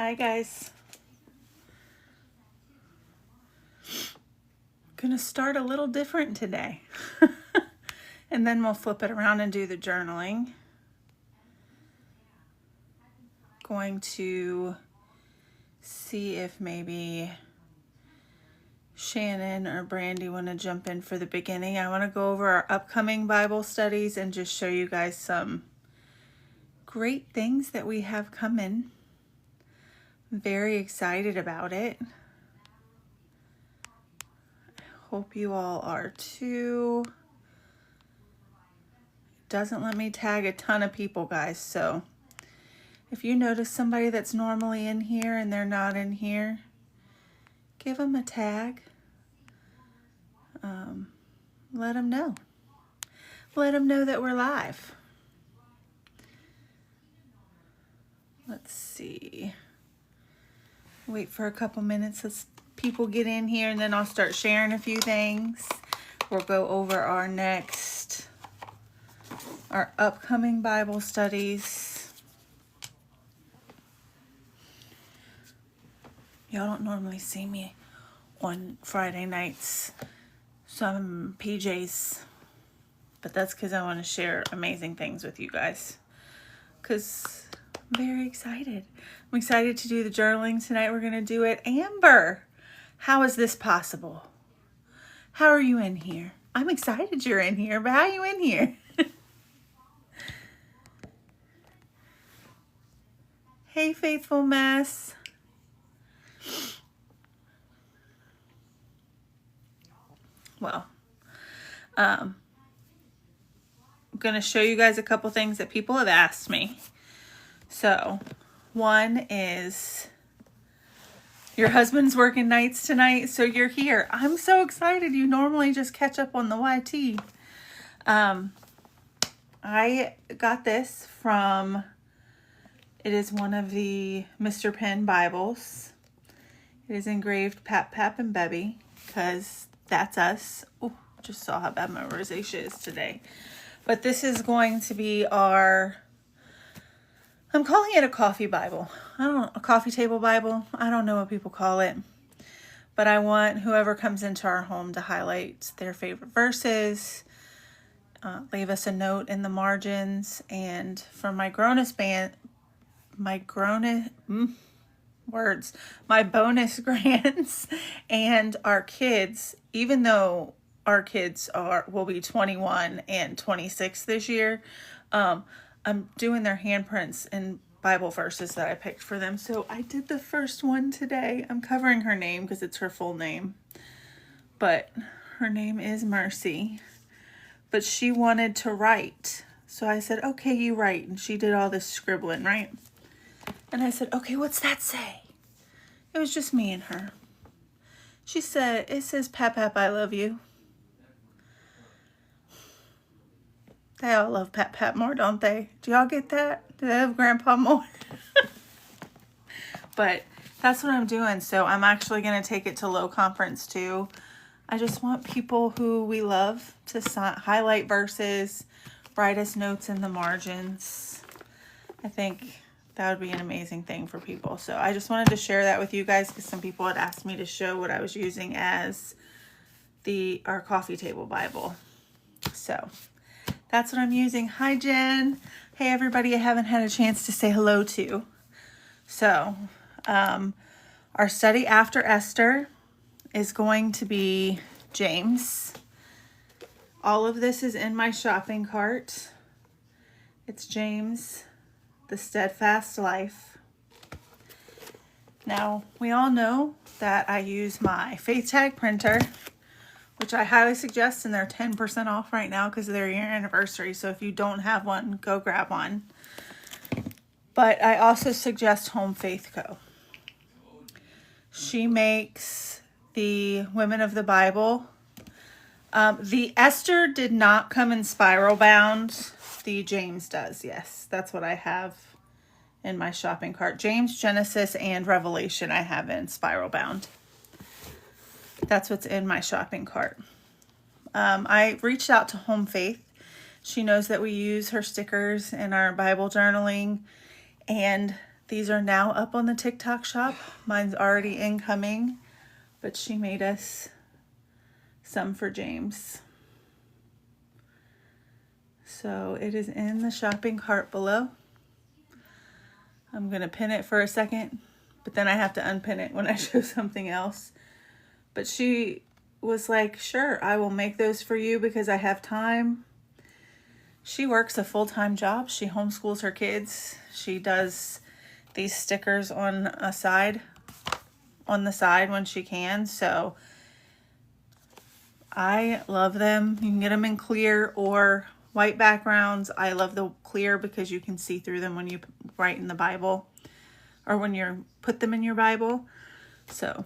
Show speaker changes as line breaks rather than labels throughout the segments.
Hi guys. Gonna start a little different today. And then we'll flip it around and do the journaling. Going to see if maybe Shannon or Brandy want to jump in for the beginning. I want to go over our upcoming Bible studies and just show you guys some great things that we have coming. I'm very excited about it. I hope you all are too. It doesn't let me tag a ton of people, guys, so if you notice somebody that's normally in here and they're not in here, give them a tag. Let them know. Let them know that we're live. Let's see. Wait for a couple minutes as people get in here, and then I'll start sharing a few things. We'll go over our upcoming Bible studies. Y'all don't normally see me on Friday nights, so I'm in PJs, but that's because I want to share amazing things with you guys, because I'm very excited. I'm excited to do the journaling tonight. We're going to do it. Amber, how is this possible? How are you in here? I'm excited you're in here, but how are you in here? Hey, Faithful Mess. Well, I'm going to show you guys a couple things that people have asked me. So, one is your husband's working nights tonight, so you're here. I'm so excited. You normally just catch up on the YT. I got this from, it is one of the Mr. Penn Bibles. It is engraved Pap, Pap, and Bebby, because that's us. Oh, just saw how bad my rosacea is today. But this is going to be our, I'm calling it a coffee Bible. A coffee table Bible. I don't know what people call it. But I want whoever comes into our home to highlight their favorite verses, leave us a note in the margins, and from my bonus grants and our kids, even though our kids will be 21 and 26 this year, I'm doing their handprints and Bible verses that I picked for them. So I did the first one today. I'm covering her name because it's her full name, but her name is Mercy. But she wanted to write, so I said, okay, you write. And she did all this scribbling, right? And I said, okay, what's that say? It was just me and her. She said, it says, Pap, Pap, I love you. They all love Pap, Pap more, don't they? Do y'all get that? Do they love Grandpa more? But that's what I'm doing. So I'm actually going to take it to Low Conference too. I just want people who we love to highlight verses, write us notes in the margins. I think that would be an amazing thing for people. So I just wanted to share that with you guys because some people had asked me to show what I was using as our coffee table Bible. So that's what I'm using. Hi, Jen. Hey, everybody I haven't had a chance to say hello to. So our study after Esther is going to be James. All of this is in my shopping cart. It's James, The Steadfast Life. Now, we all know that I use my Faith Tag printer, which I highly suggest, and they're 10% off right now because of their year anniversary. So if you don't have one, go grab one. But I also suggest Home Faith Co. She makes the Women of the Bible. The Esther did not come in spiral bound. The James does, yes. That's what I have in my shopping cart. James, Genesis, and Revelation I have in spiral bound. That's what's in my shopping cart. I reached out to Home Faith. She knows that we use her stickers in our Bible journaling, and These are now up on the TikTok shop. Mine's already incoming, but she made us some for James. So it is in the shopping cart below. I'm going to pin it for a second, but then I have to unpin it when I show something else. But she was like, sure, I will make those for you because I have time. She works a full-time job. She homeschools her kids. She does these stickers on the side when she can. So I love them. You can get them in clear or white backgrounds. I love the clear because you can see through them when you write in the Bible or when you put them in your Bible. So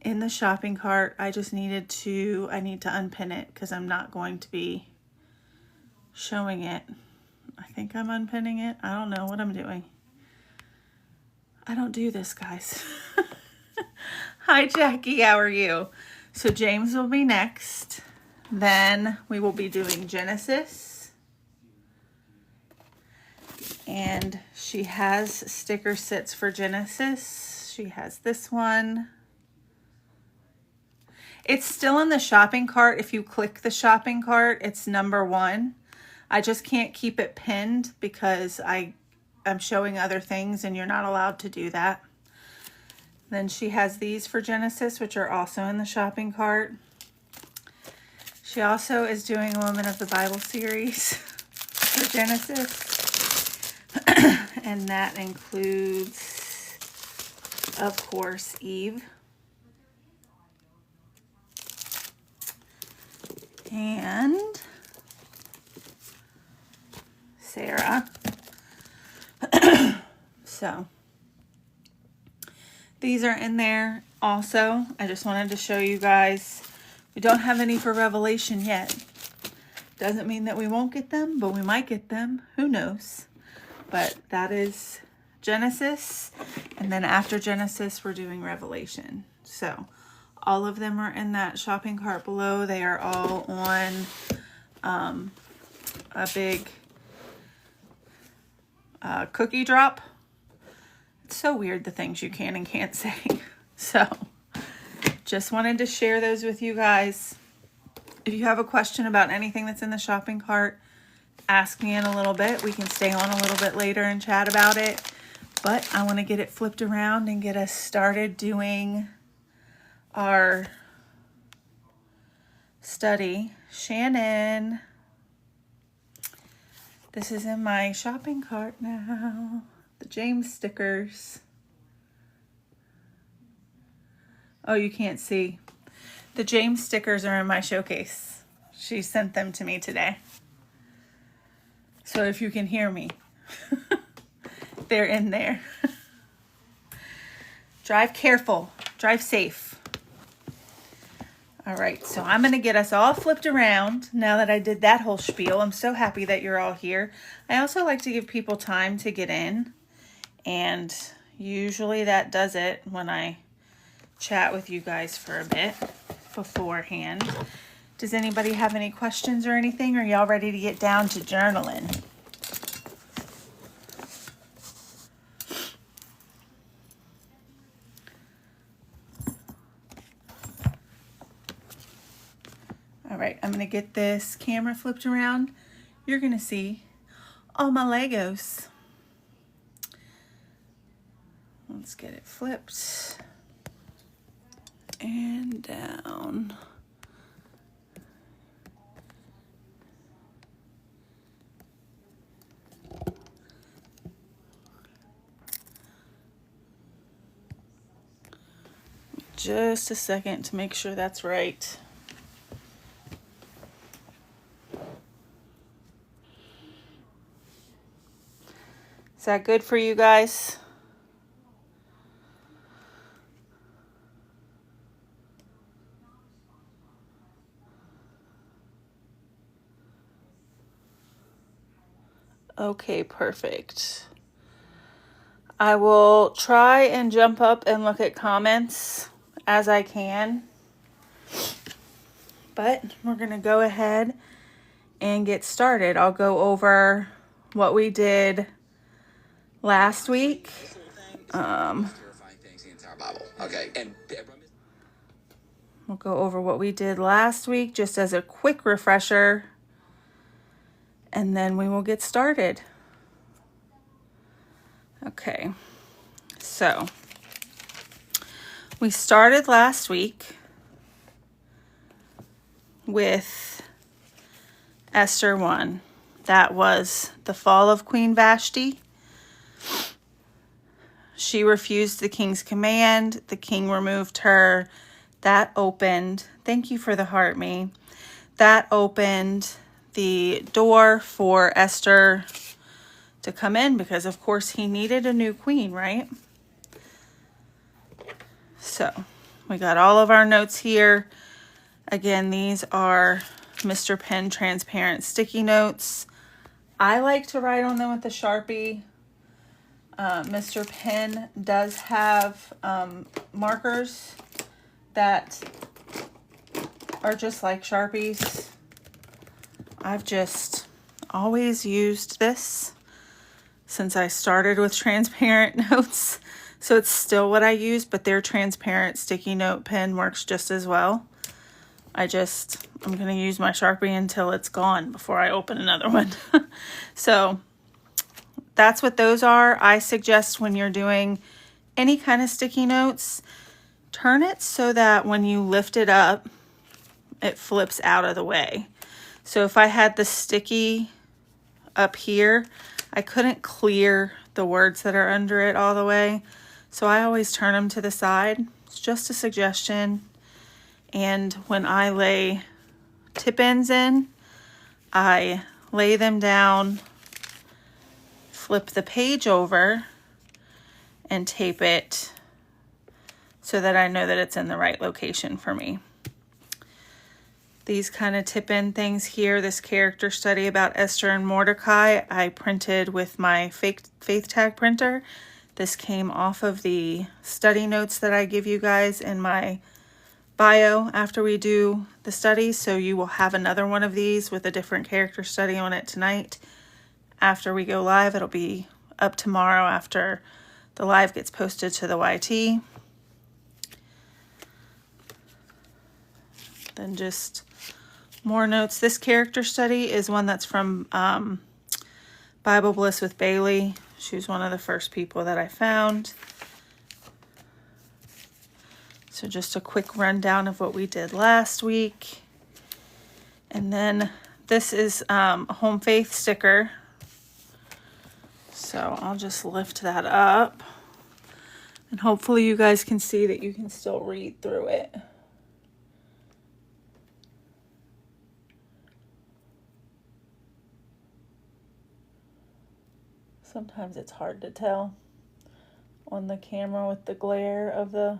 in the shopping cart, I need to unpin it because I'm not going to be showing it. I think I'm unpinning it. I don't know what I'm doing. I don't do this, guys. Hi, Jackie. How are you? So James will be next. Then we will be doing Genesis. And she has sticker sets for Genesis. She has this one. It's still in the shopping cart. If you click the shopping cart, it's number 1. I just can't keep it pinned because I'm showing other things and you're not allowed to do that. Then she has these for Genesis, which are also in the shopping cart. She also is doing a Women of the Bible series for Genesis. And that includes, of course, Eve. And Sarah. So these are in there also. I just wanted to show you guys. We don't have any for Revelation yet. Doesn't mean that we won't get them, but we might get them. Who knows? But that is Genesis. And then after Genesis, we're doing Revelation. So all of them are in that shopping cart below. They are all on a big cookie drop. It's so weird the things you can and can't say. So just wanted to share those with you guys. If you have a question about anything that's in the shopping cart, ask me in a little bit. We can stay on a little bit later and chat about it. But I want to get it flipped around and get us started doing our study. Shannon, this is in my shopping cart now. The James stickers. Oh, you can't see. The James stickers are in my showcase. She sent them to me today. So if you can hear me, they're in there. Drive careful. Drive safe. All right, so I'm going to get us all flipped around now that I did that whole spiel. I'm so happy that you're all here. I also like to give people time to get in, and usually that does it when I chat with you guys for a bit beforehand. Does anybody have any questions or anything? Or are y'all ready to get down to journaling? All right, I'm gonna get this camera flipped around. You're gonna see all my Legos. Let's get it flipped and down. Just a second to make sure that's right. Is that good for you guys? Okay, perfect. I will try and jump up and look at comments as I can. But we're going to go ahead and get started. I'll go over what we did last week. We'll go over what we did last week just as a quick refresher, and then we will get started. Okay, so we started last week with Esther 1. That was the fall of Queen Vashti. She refused the king's command. The king removed her. That opened, thank you for the heart, me. That opened the door for Esther to come in because, of course, he needed a new queen, right? So we got all of our notes here. Again, these are Mr. Pen transparent sticky notes. I like to write on them with a Sharpie. Mr. Pen does have markers that are just like Sharpies. I've just always used this since I started with transparent notes. So it's still what I use, but their transparent sticky note pen works just as well. I'm going to use my Sharpie until it's gone before I open another one. So that's what those are. I suggest when you're doing any kind of sticky notes, turn it so that when you lift it up, it flips out of the way. So if I had the sticky up here, I couldn't clear the words that are under it all the way. So I always turn them to the side. It's just a suggestion. And when I lay tip ends in, I lay them down, flip the page over, and tape it so that I know that it's in the right location for me. These kind of tip-in things here, this character study about Esther and Mordecai, I printed with my faith tag printer. This came off of the study notes that I give you guys in my bio after we do the study. So you will have another one of these with a different character study on it tonight. After we go live, it'll be up tomorrow after the live gets posted to the YT. Then just more notes. This character study is one that's from Bible Bliss with Bailey. She was one of the first people that I found. So just a quick rundown of what we did last week. And then this is a Home Faith sticker. So I'll just lift that up. And hopefully you guys can see that you can still read through it. Sometimes it's hard to tell on the camera with the glare of the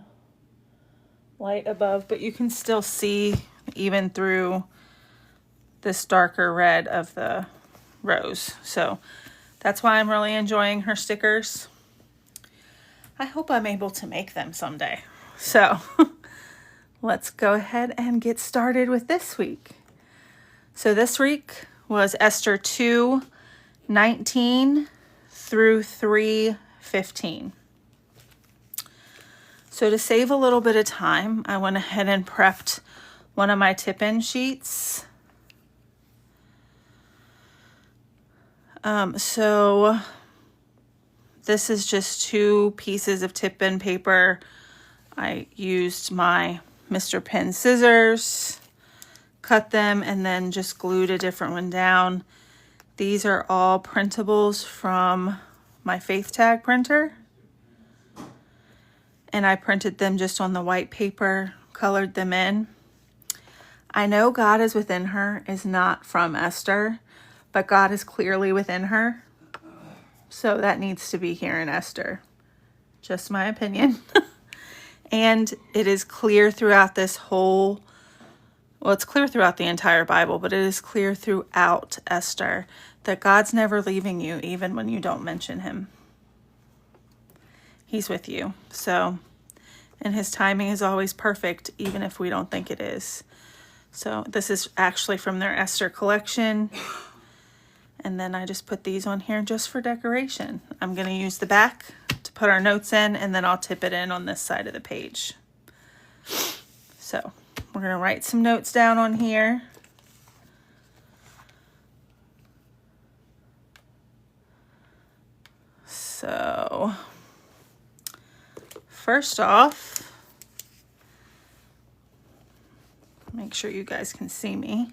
light above, but you can still see even through this darker red of the rose. So that's why I'm really enjoying her stickers. I hope I'm able to make them someday. So let's go ahead and get started with this week. So this week was Esther 2:19 through 3:15. So to save a little bit of time, I went ahead and prepped one of my tip-in sheets. So this is just 2 pieces of tip-in paper. I used my Mr. Pen scissors, cut them, and then just glued a different one down. These are all printables from my faith tag printer. And I printed them just on the white paper, colored them in. I know God is within her is not from Esther, but God is clearly within her. So that needs to be here in Esther. Just my opinion. And it is clear throughout this whole, well, it's clear throughout the entire Bible, but it is clear throughout Esther that God's never leaving you, even when you don't mention him. He's with you. So, and his timing is always perfect, even if we don't think it is. So this is actually from their Esther collection. And then I just put these on here just for decoration. I'm going to use the back to put our notes in, and then I'll tip it in on this side of the page. So we're going to write some notes down on here. So first off, make sure you guys can see me.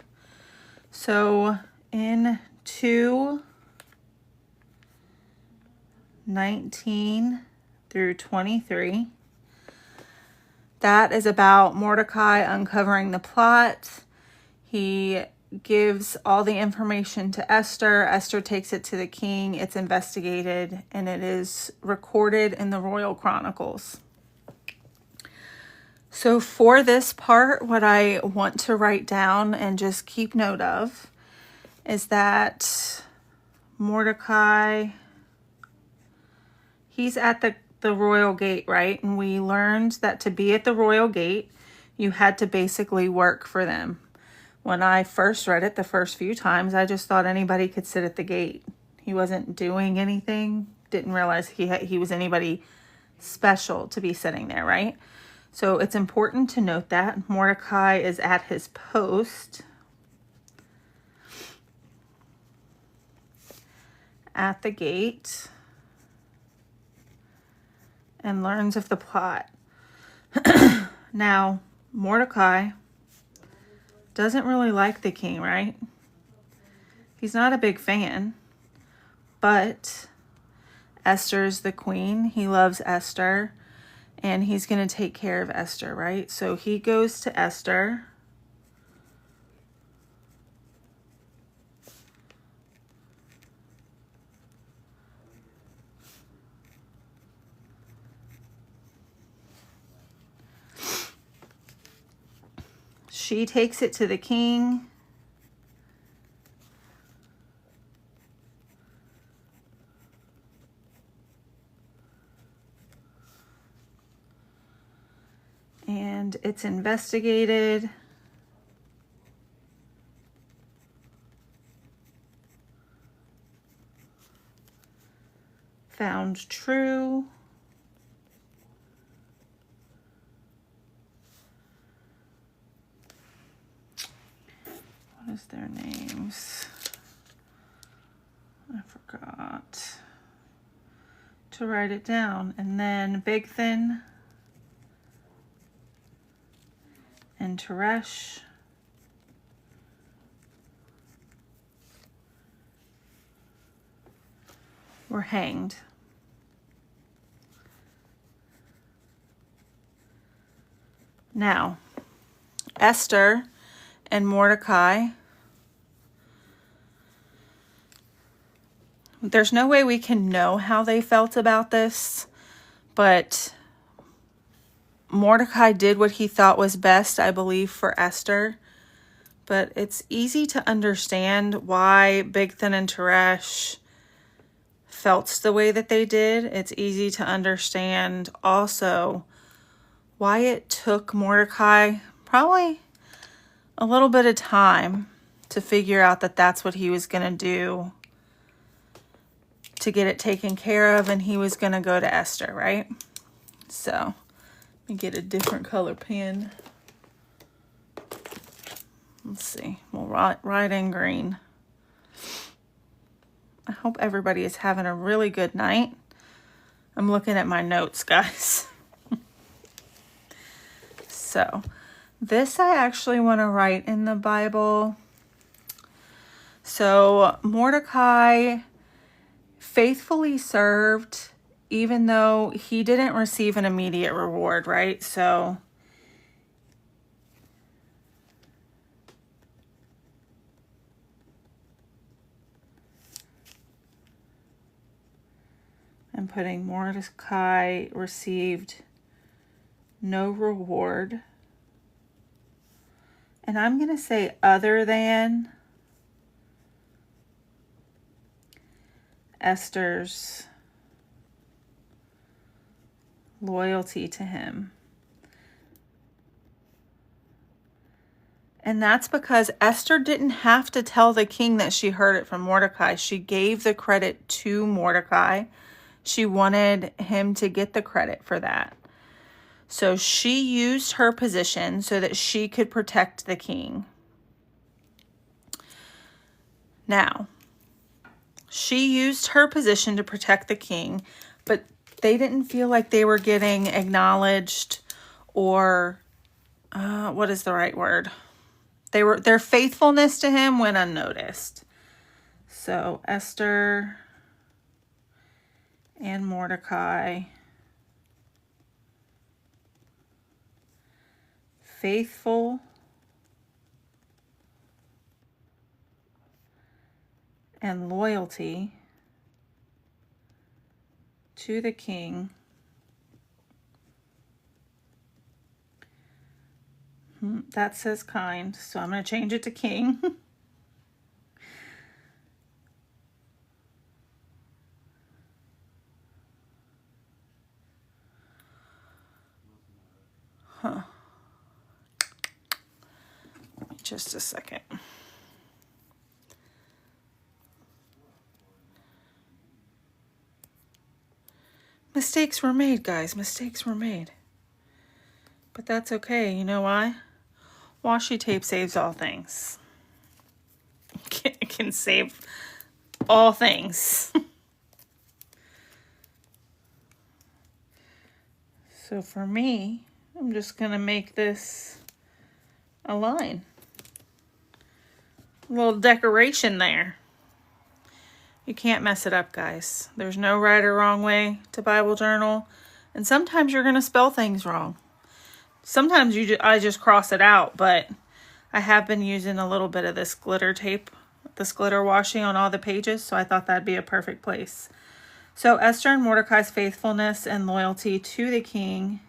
So in 2:19 through 23, that is about Mordecai uncovering the plot. He gives all the information to Esther. Esther takes it to the king. It's investigated, and it is recorded in the Royal Chronicles. So for this part, what I want to write down and just keep note of is that Mordecai, he's at the royal gate, right? And we learned that to be at the royal gate, you had to basically work for them. When I first read it the first few times, I just thought anybody could sit at the gate. He wasn't doing anything. Didn't realize he was anybody special to be sitting there, right? So it's important to note that Mordecai is at his post at the gate and learns of the plot. Now, Mordecai doesn't really like the king, right? He's not a big fan, but Esther's the queen. He loves Esther, and he's going to take care of Esther, right? So he goes to Esther. She takes it to the king. And it's investigated. Found true. What is their names? I forgot to write it down. And then Bigthan and Teresh were hanged. Now, Esther and Mordecai, there's no way we can know how they felt about this, but Mordecai did what he thought was best, I believe, for Esther. But it's easy to understand why Bigthan and Teresh felt the way that they did. It's easy to understand also why it took Mordecai probably a little bit of time to figure out that that's what he was going to do to get it taken care of, and he was going to go to Esther, right? So let me get a different color pen. Let's see. We'll write in green. I hope everybody is having a really good night. I'm looking at my notes, guys. So this I actually want to write in the Bible. So Mordecai faithfully served even though he didn't receive an immediate reward, right? So I'm putting Mordecai received no reward. And I'm going to say other than Esther's loyalty to him. And that's because Esther didn't have to tell the king that she heard it from Mordecai. She gave the credit to Mordecai. She wanted him to get the credit for that. So she used her position so that she could protect the king. Now, she used her position to protect the king, but they didn't feel like they were getting acknowledged or, what is the right word? Their faithfulness to him went unnoticed. So Esther and Mordecai, faithful and loyalty to the king. That says kind, so I'm going to change it to king. Just a second. Mistakes were made, guys. Mistakes were made. But that's okay. You know why? Washi tape saves all things. It can save all things. So for me, I'm just going to make this a line. A little decoration there. You can't mess it up, guys. There's no right or wrong way to Bible journal. And sometimes you're going to spell things wrong. Sometimes I just cross it out, but I have been using a little bit of this glitter tape, this glitter washi on all the pages, so I thought that'd be a perfect place. So Esther and Mordecai's faithfulness and loyalty to the king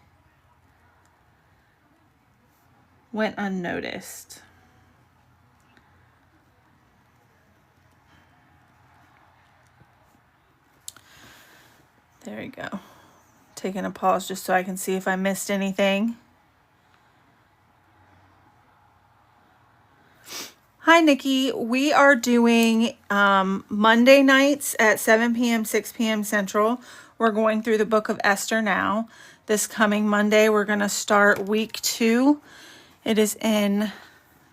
went unnoticed. There we go. Taking a pause just so I can see if I missed anything. Hi, Nikki. We are doing Monday nights at 7 p.m., 6 p.m. Central. We're going through the book of Esther now. This coming Monday, we're going to start week 2. It is in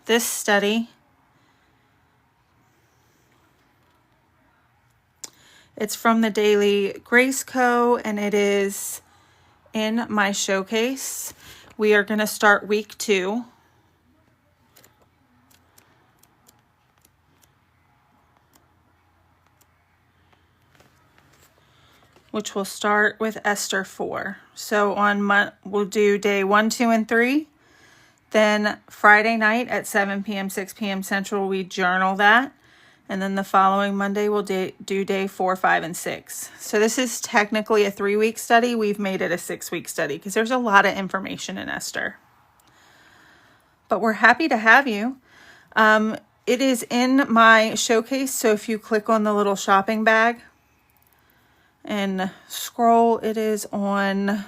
this study. It's from the Daily Grace Co., and it is in my showcase. We are going to start week 2. Which will start with Esther 4. So we'll do day 1, 2, and 3. Then Friday night at 7 p.m., 6 p.m. Central, we journal that. And then the following Monday, we'll do day 4, 5, and 6. So this is technically a 3-week study. We've made it a 6-week study because there's a lot of information in Esther. But we're happy to have you. It is in my showcase. So if you click on the little shopping bag, and scroll, it is on,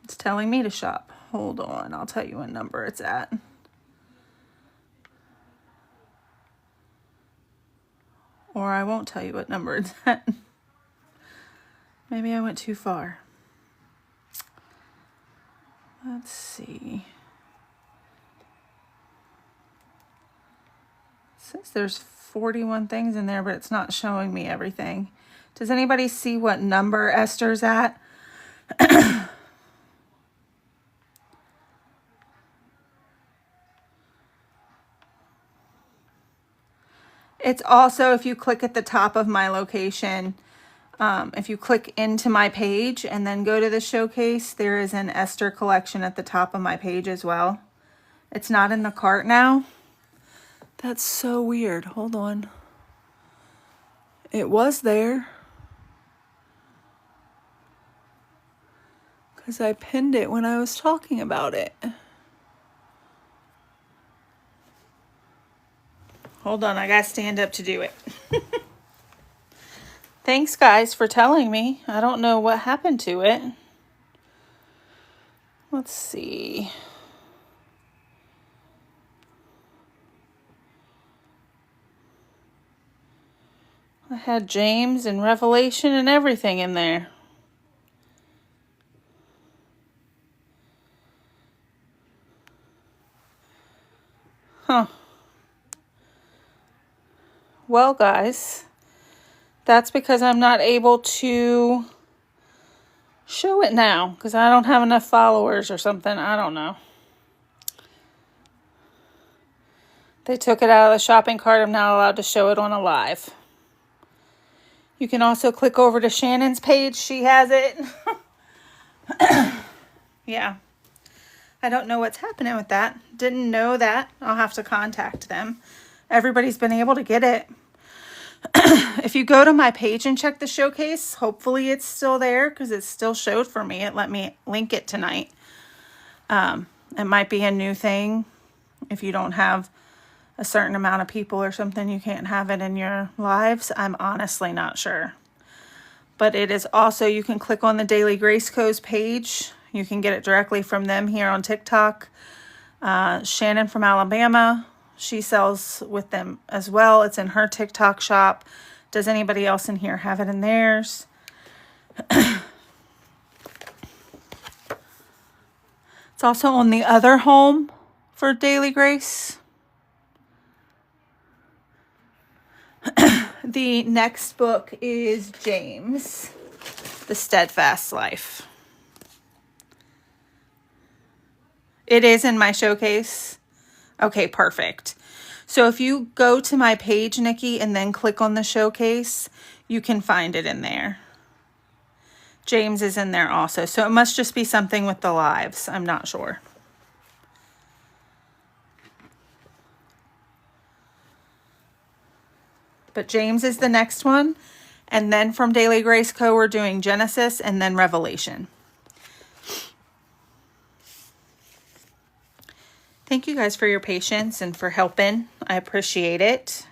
it's telling me to shop. Hold on, I'll tell you what number it's at. Or I won't tell you what number it's at. Maybe I went too far. Let's see. It says there's 41 things in there, but it's not showing me everything. Does anybody see what number Esther's at? It's also, if you click at the top of my location, if you click into my page and then go to the showcase, there is an Esther collection at the top of my page as well. It's not in the cart now. That's so weird. Hold on. It was there. Because I pinned it when I was talking about it. Hold on, I gotta stand up to do it. Thanks, guys, for telling me. I don't know what happened to it. Let's see. I had James and Revelation and everything in there. Huh. Well, guys, that's because I'm not able to show it now because I don't have enough followers or something. I don't know. They took it out of the shopping cart. I'm not allowed to show it on a live. You can also click over to Shannon's page. She has it. Yeah. I don't know what's happening with that. Didn't know that. I'll have to contact them. Everybody's been able to get it. If you go to my page and check the showcase, hopefully it's still there because it still showed for me. It let me link it tonight. It might be a new thing. If you don't have a certain amount of people or something, you can't have it in your lives. I'm honestly not sure. But it is also, you can click on the Daily Grace Co's page. You can get it directly from them here on TikTok. Shannon from Alabama, she sells with them as well. It's in her TikTok shop. Does anybody else in here have it in theirs? It's also on the other home for Daily Grace. The next book is James, The Steadfast Life. It is in my showcase. Okay, perfect. So if you go to my page, Nikki, and then click on the showcase, you can find it in there. James is in there also. So it must just be something with the lives. I'm not sure. But James is the next one. And then from Daily Grace Co., we're doing Genesis and then Revelation. Thank you guys for your patience and for helping. I appreciate it.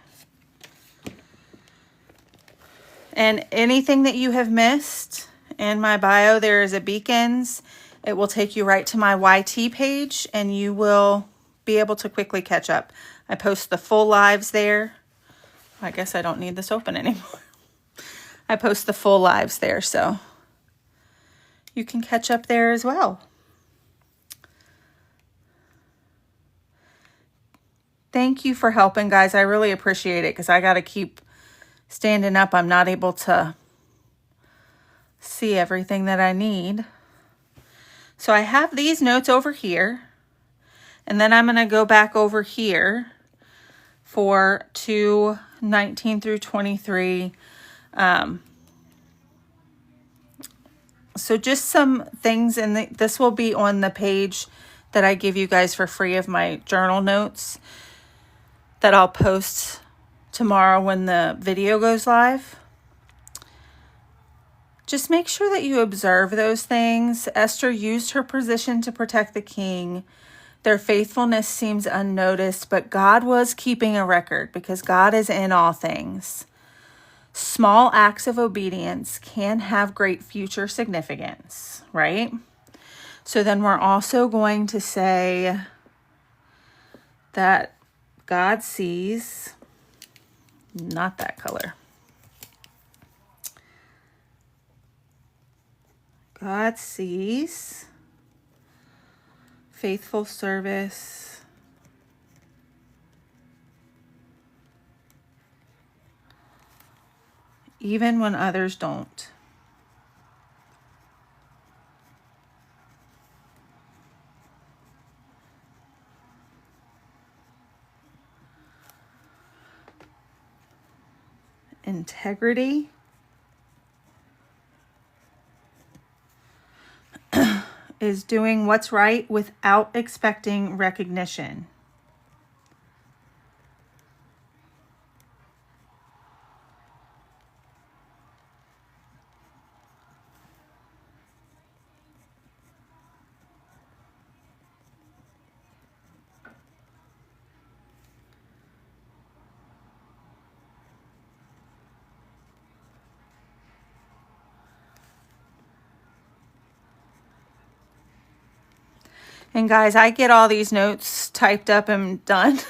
And anything that you have missed, in my bio, there is a beacons. It will take you right to my YT page and you will be able to quickly catch up. I post the full lives there. I guess I don't need this open anymore. I post the full lives there, so you can catch up there as well. Thank you for helping, guys. I really appreciate it because I got to keep standing up. I'm not able to see everything that I need. So I have these notes over here, and then I'm going to go back over here for 2:19 through 23. So just some things, and this will be on the page that I give you guys for free of my journal notes that I'll post tomorrow when the video goes live. Just make sure that you observe those things. Esther used her position to protect the king. Their faithfulness seems unnoticed, but God was keeping a record because God is in all things. Small acts of obedience can have great future significance, right? So then we're also going to say that God sees, not that color. God sees faithful service even when others don't. Integrity is doing what's right without expecting recognition. And guys, I get all these notes typed up and done.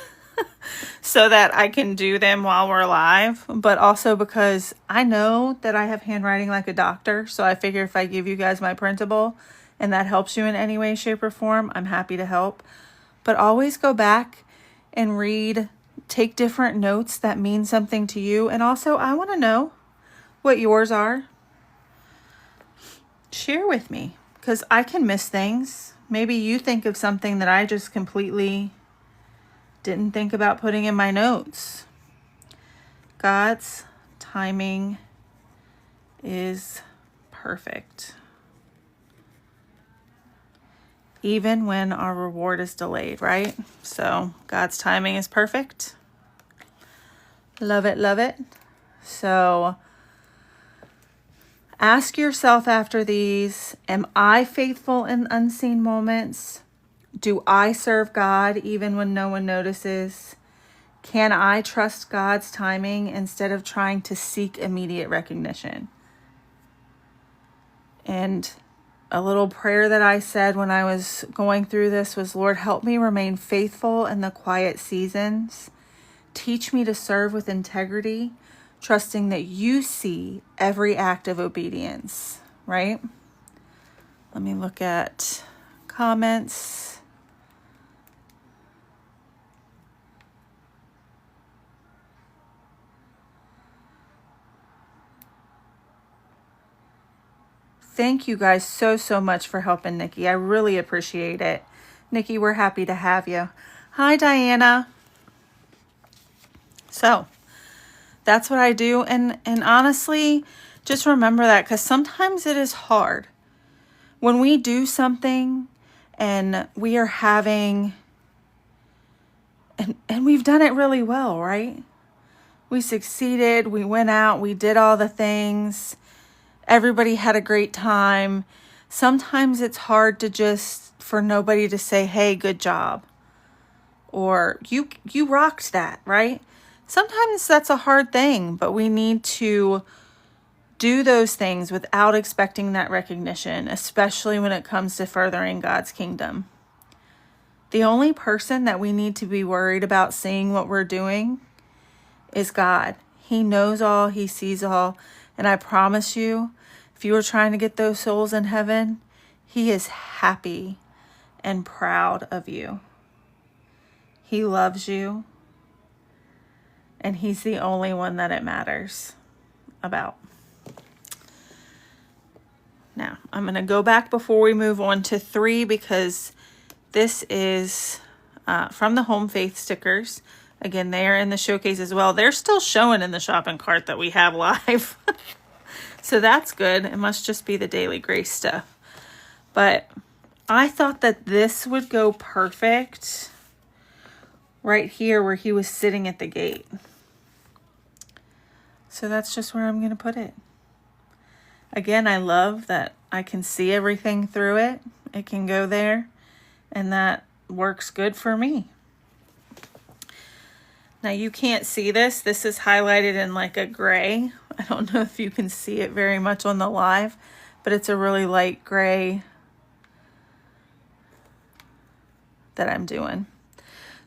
so that I can do them while we're live, but also because I know that I have handwriting like a doctor. So I figure if I give you guys my printable and that helps you in any way, shape, or form, I'm happy to help. But always go back and read, take different notes that mean something to you. And also, I want to know what yours are. Share with me, because I can miss things. Maybe you think of something that I just completely didn't think about putting in my notes. God's timing is perfect, even when our reward is delayed, right? So God's timing is perfect. Love it, love it. So ask yourself after these, am I faithful in unseen moments? Do I serve God even when no one notices? Can I trust God's timing instead of trying to seek immediate recognition? And a little prayer that I said when I was going through this was, Lord, help me remain faithful in the quiet seasons. Teach me to serve with integrity, trusting that you see every act of obedience, right? Let me look at comments. Thank you guys so much for helping Nikki. I really appreciate it. Nikki, we're happy to have you. Hi, Diana. So that's what I do. And honestly, just remember that, because sometimes it is hard. When we do something and we are having, and we've done it really well, right? We succeeded. We went out. We did all the things. Everybody had a great time. Sometimes it's hard to just, for nobody to say, hey, good job. Or you rocked that, right? Sometimes that's a hard thing, but we need to do those things without expecting that recognition, especially when it comes to furthering God's kingdom. The only person that we need to be worried about seeing what we're doing is God. He knows all, he sees all, and I promise you, if you are trying to get those souls in heaven, he is happy and proud of you. He loves you, and he's the only one that it matters about. Now, I'm going to go back before we move on to 3, because this is from the Home Faith stickers. Again, they are in the showcase as well. They're still showing in the shopping cart that we have live. So that's good. It must just be the Daily Grace stuff. But I thought that this would go perfect right here where he was sitting at the gate. So that's just where I'm going to put it. Again, I love that I can see everything through it. It can go there, and that works good for me. Now you can't see this. This is highlighted in like a gray. I don't know if you can see it very much on the live, but it's a really light gray that I'm doing.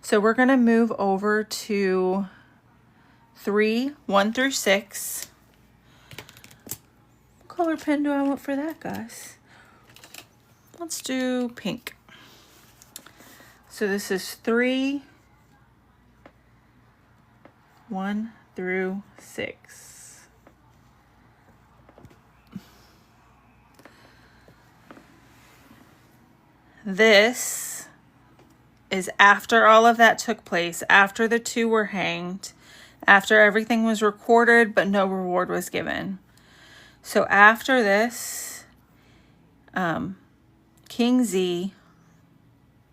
So we're going to move over to 3, 1 through 6. What color pen do I want for that, guys? Let's do pink. So this is 3, 1 through 6. This is after all of that took place, after the 2 were hanged, after everything was recorded, but no reward was given. So after this, King Z,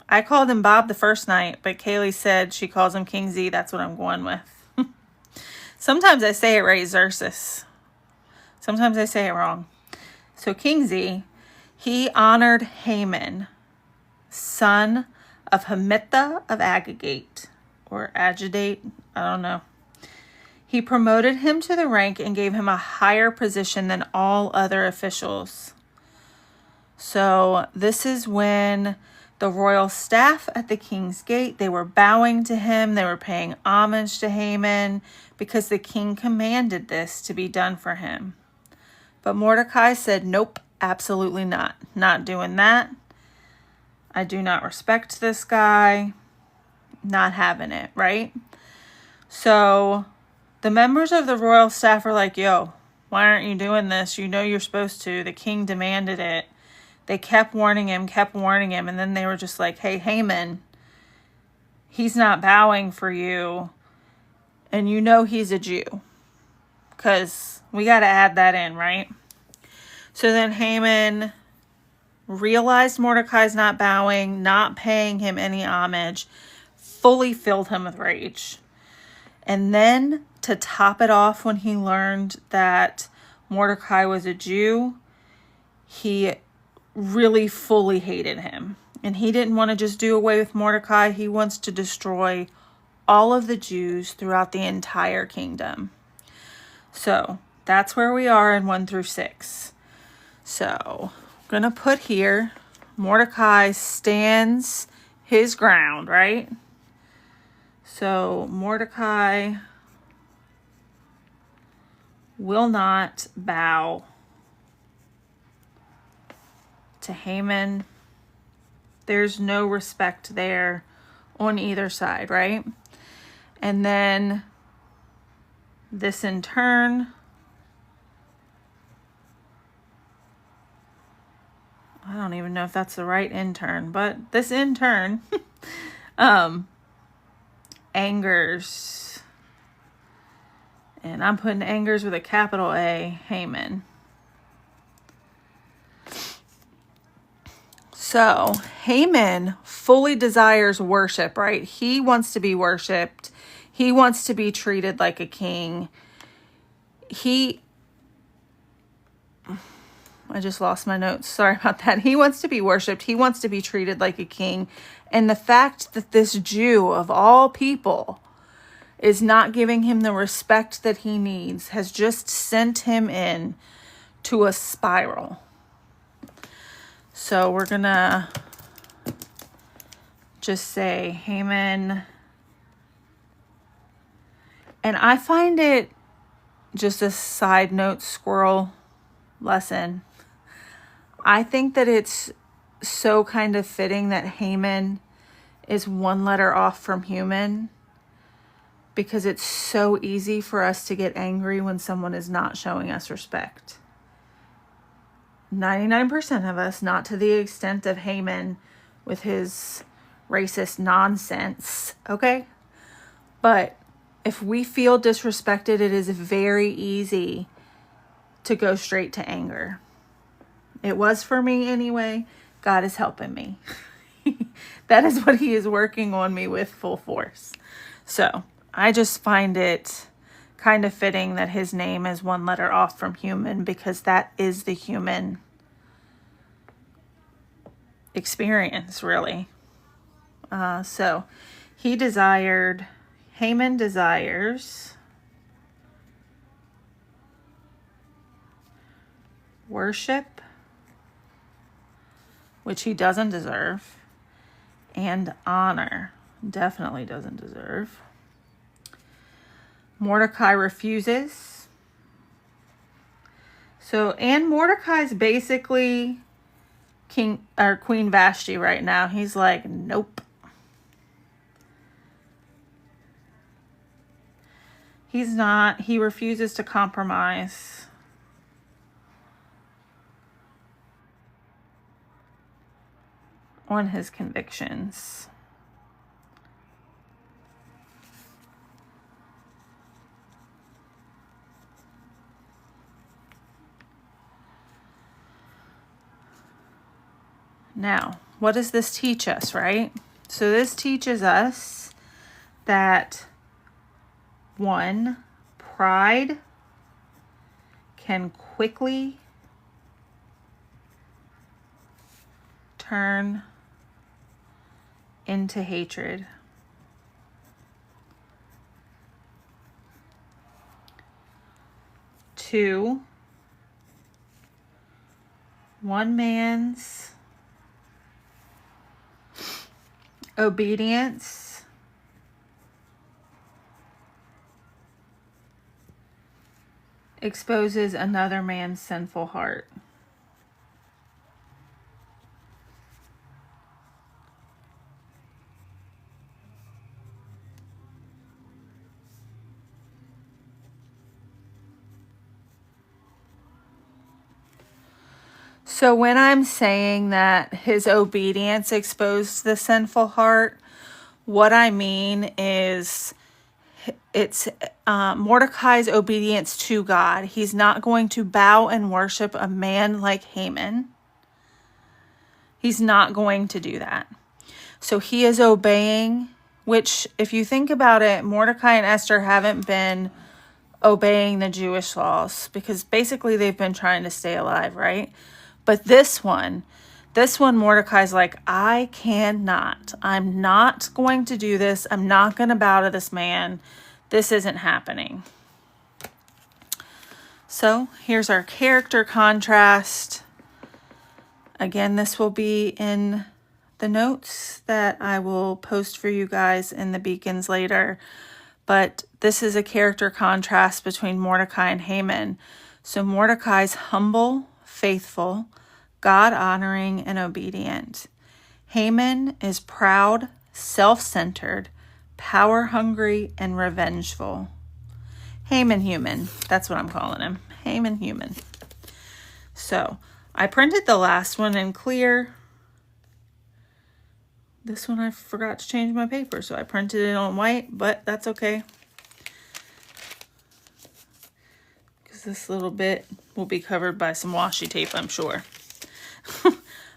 I called him Bob the first night, but Kaylee said she calls him King Z. That's what I'm going with. Sometimes I say it right, Xerxes. Sometimes I say it wrong. So King Z, he honored Haman, son of Hamitha of Agagite, or Agidate, I don't know. He promoted him to the rank and gave him a higher position than all other officials. So this is when The royal staff at the king's gate, they were bowing to him. They were paying homage to Haman because the king commanded this to be done for him. But Mordecai said, nope, absolutely not. Not doing that. I do not respect this guy. Not having it, right? So the members of the royal staff are like, yo, why aren't you doing this? You know you're supposed to. The king demanded it. They kept warning him. And then they were just like, hey, Haman, he's not bowing for you. And you know he's a Jew. Because we got to add that in, right? So then Haman realized Mordecai's not bowing, not paying him any homage, fully filled him with rage. And then to top it off, when he learned that Mordecai was a Jew, he really fully hated him. And he didn't want to just do away with Mordecai. He wants to destroy all of the Jews throughout the entire kingdom. So that's where we are in 1 through 6. So I'm going to put here, Mordecai stands his ground, right? So Mordecai will not bow to Haman. There's no respect there on either side, right? And then this in turn, I don't even know if that's the right intern, but this in turn angers, and I'm putting angers with a capital A, Haman. So Haman fully desires worship, right? He wants to be worshipped. He wants to be treated like a king. I just lost my notes. Sorry about that. He wants to be worshipped. He wants to be treated like a king. And the fact that this Jew of all people is not giving him the respect that he needs has just sent him in to a spiral. So we're going to just say Haman. And I find it, just a side note, squirrel lesson, I think that it's so kind of fitting that Haman is one letter off from human, because it's so easy for us to get angry when someone is not showing us respect. 99% of us, not to the extent of Haman with his racist nonsense, okay? But if we feel disrespected, it is very easy to go straight to anger. It was for me anyway. God is helping me. That is what he is working on me with full force. So I just find it kind of fitting that his name is one letter off from human, because that is the human experience, really. So Haman desires worship, which he doesn't deserve, and honor, definitely doesn't deserve. Mordecai refuses. So, and Mordecai's basically King or Queen Vashti right now. He's like, nope. He's not. He refuses to compromise. On his convictions. Now, what does this teach us, right? So this teaches us that, one, pride can quickly turn into hatred. Two, one man's Obedience exposes another man's sinful heart. So when I'm saying that his obedience exposed the sinful heart, what I mean is it's Mordecai's obedience to God. He's not going to bow and worship a man like Haman. He's not going to do that. So he is obeying, which if you think about it, Mordecai and Esther haven't been obeying the Jewish laws because basically they've been trying to stay alive, right? But this one, Mordecai's like, I cannot. I'm not going to do this. I'm not going to bow to this man. This isn't happening. So here's our character contrast. Again, this will be in the notes that I will post for you guys in the beacons later. But this is a character contrast between Mordecai and Haman. So Mordecai's humble, faithful, God-honoring, and obedient. Haman is proud, self-centered, power-hungry, and revengeful. Haman human. That's what I'm calling him. Haman human. So I printed the last one in clear. This one I forgot to change my paper, so I printed it on white, but that's okay. Because this little bit will be covered by some washi tape, I'm sure.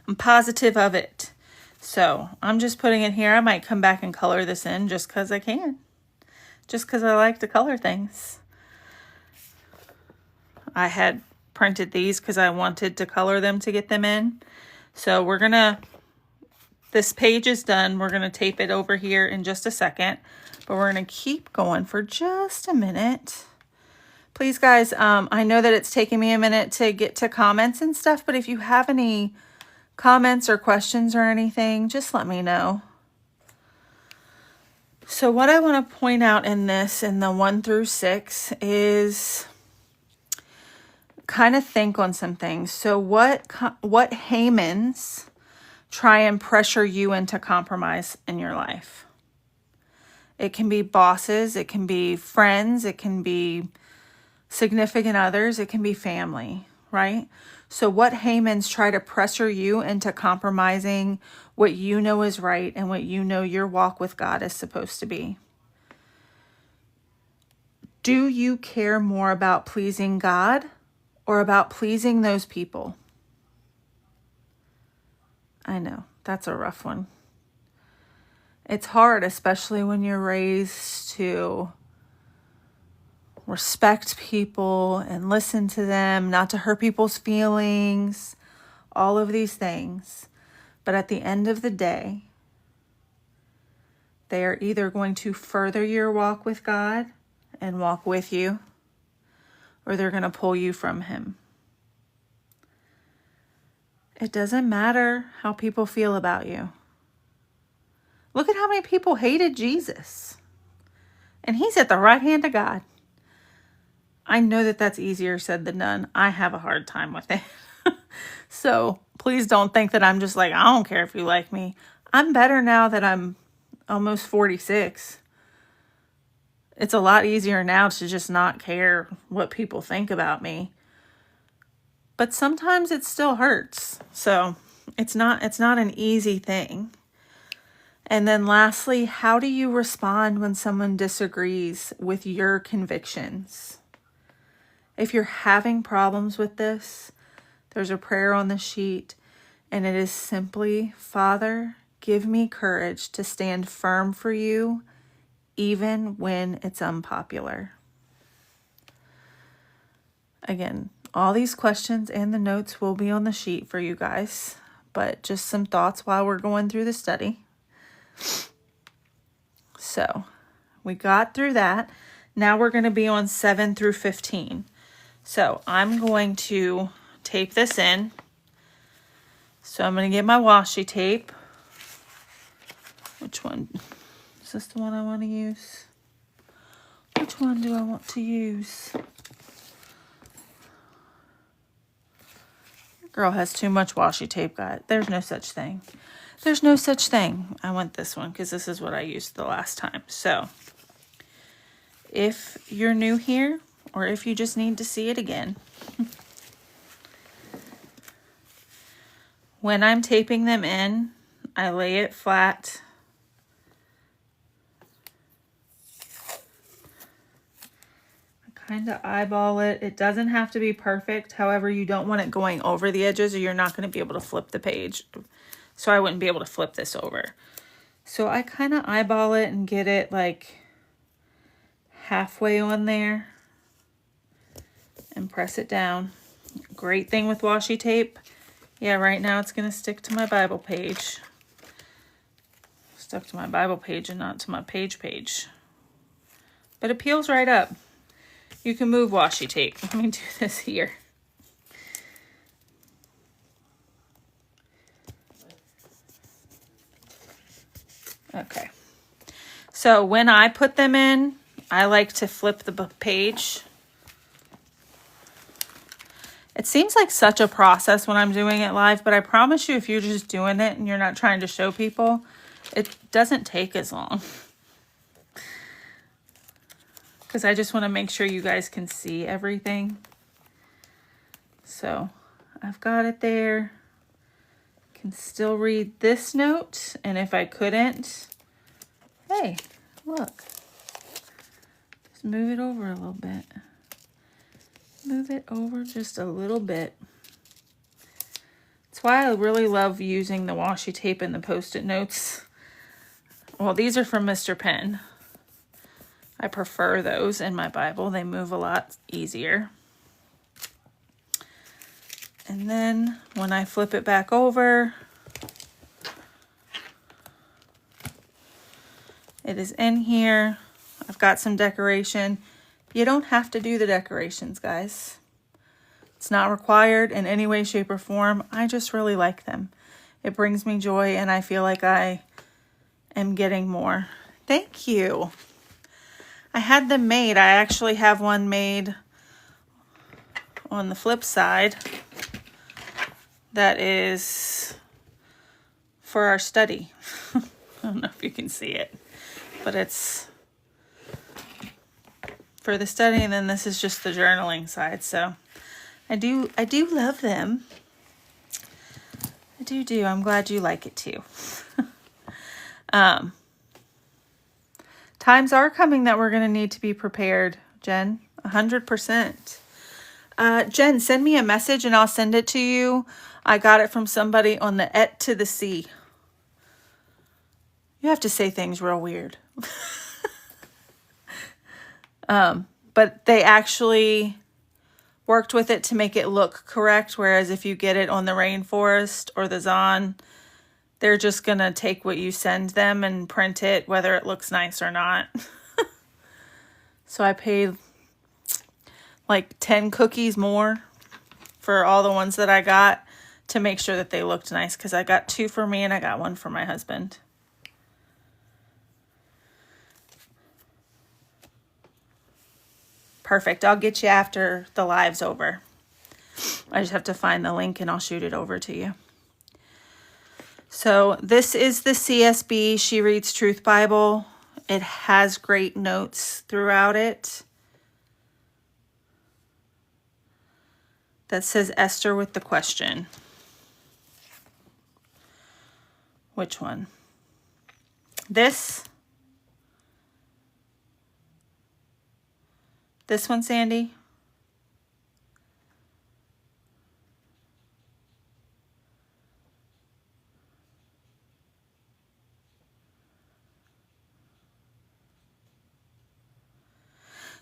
I'm positive of it. So I'm just putting it here. I might come back and color this in just because I can. Just because I like to color things. I had printed these because I wanted to color them to get them in. So we're going to, this page is done. We're going to tape it over here in just a second. But we're going to keep going for just a minute. Please, guys, I know that it's taking me a minute to get to comments and stuff. But if you have any comments or questions or anything, just let me know. So what I want to point out in this, in the 1 through 6, is kind of think on some things. So what Hamans try and pressure you into compromise in your life? It can be bosses, it can be friends, it can be significant others, it can be family, right? So what Hamans try to pressure you into compromising what you know is right and what you know your walk with God is supposed to be? Do you care more about pleasing God or about pleasing those people? I know, that's a rough one. It's hard, especially when you're raised to respect people and listen to them, not to hurt people's feelings, all of these things. But at the end of the day, they are either going to further your walk with God and walk with you, or they're going to pull you from Him. It doesn't matter how people feel about you. Look at how many people hated Jesus. And He's at the right hand of God. I know that that's easier said than done. I have a hard time with it. So please don't think that I'm just like, I don't care if you like me. I'm better now that I'm almost 46. It's a lot easier now to just not care what people think about me. But sometimes it still hurts. So it's not an easy thing. And then lastly, how do you respond when someone disagrees with your convictions? If you're having problems with this, there's a prayer on the sheet, and it is simply, Father, give me courage to stand firm for you, even when it's unpopular. Again, all these questions and the notes will be on the sheet for you guys, but just some thoughts while we're going through the study. So we got through that. Now we're going to be on 7 through 15. So I'm going to tape this in. So I'm going to get my washi tape. Which one? Is this the one I want to use? Which one do I want to use? Girl has too much washi tape, guys. There's no such thing. There's no such thing. I want this one because this is what I used the last time. So if you're new here or if you just need to see it again, when I'm taping them in, I lay it flat. Kind of eyeball it. It doesn't have to be perfect. However, you don't want it going over the edges or you're not going to be able to flip the page. So I wouldn't be able to flip this over. So I kind of eyeball it and get it like halfway on there and press it down. Great thing with washi tape. Yeah, right now it's going to stick to my Bible page. Stuck to my Bible page and not to my page. But it peels right up. You can move washi tape. Let me do this here. Okay. So when I put them in, I like to flip the page. It seems like such a process when I'm doing it live, but I promise you if you're just doing it and you're not trying to show people, it doesn't take as long. Because I just want to make sure you guys can see everything. So I've got it there. Can still read this note. And if I couldn't, hey, look. Just move it over a little bit. Move it over just a little bit. That's why I really love using the washi tape and the Post-it notes. Well, these are from Mr. Pen. I prefer those in my Bible. They move a lot easier. And then when I flip it back over, it is in here. I've got some decoration. You don't have to do the decorations, guys. It's not required in any way, shape, or form. I just really like them. It brings me joy, and I feel like I am getting more. Thank you. I had them made. I actually have one made on the flip side that is for our study. I don't know if you can see it, but it's for the study, and then this is just the journaling side. So I do love them. I do. I'm glad you like it too. Times are coming that we're going to need to be prepared, Jen. 100%. Jen, send me a message and I'll send it to you. I got it from somebody on the Et to the C. You have to say things real weird. But they actually worked with it to make it look correct. Whereas if you get it on the Rainforest or the Zon, they're just going to take what you send them and print it, whether it looks nice or not. So I paid like 10 cookies more for all the ones that I got to make sure that they looked nice, because I got 2 for me and I got 1 for my husband. Perfect. I'll get you after the live's over. I just have to find the link and I'll shoot it over to you. So this is the CSB She Reads Truth Bible. It has great notes throughout it. That says Esther with the question. Which one? This? This one, Sandy?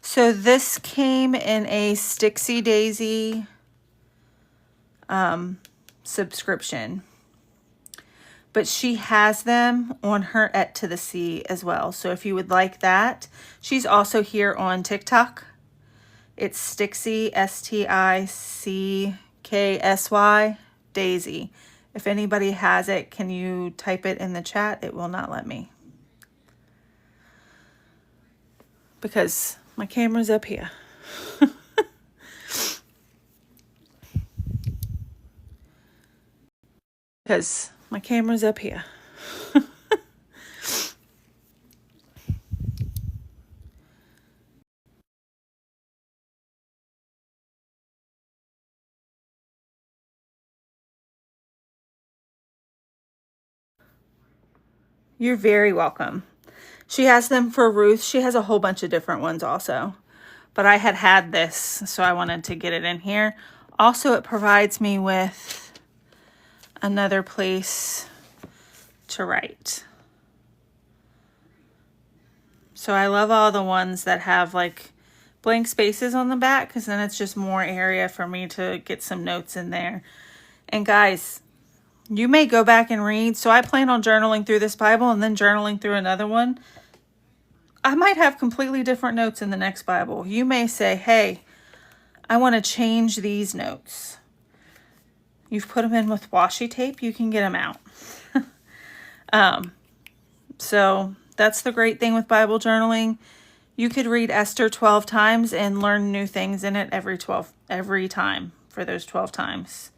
So this came in a Stixie Daisy subscription. But she has them on her Et to the C as well. So if you would like that, she's also here on TikTok. It's Stixie, STICKSY, Daisy. If anybody has it, can you type it in the chat? It will not let me. because my camera's up here. Because my camera's up here. You're very welcome. She has them for Ruth. She has a whole bunch of different ones also. But I had this, so I wanted to get it in here. Also, it provides me with another place to write. So I love all the ones that have like blank spaces on the back, because then it's just more area for me to get some notes in there. And guys, you may go back and read. So I plan on journaling through this Bible and then journaling through another one. I might have completely different notes in the next Bible. You may say, hey, I want to change these notes. You've put them in with washi tape, you can get them out. So that's the great thing with Bible journaling. You could read Esther 12 times and learn new things in it every time for those 12 times.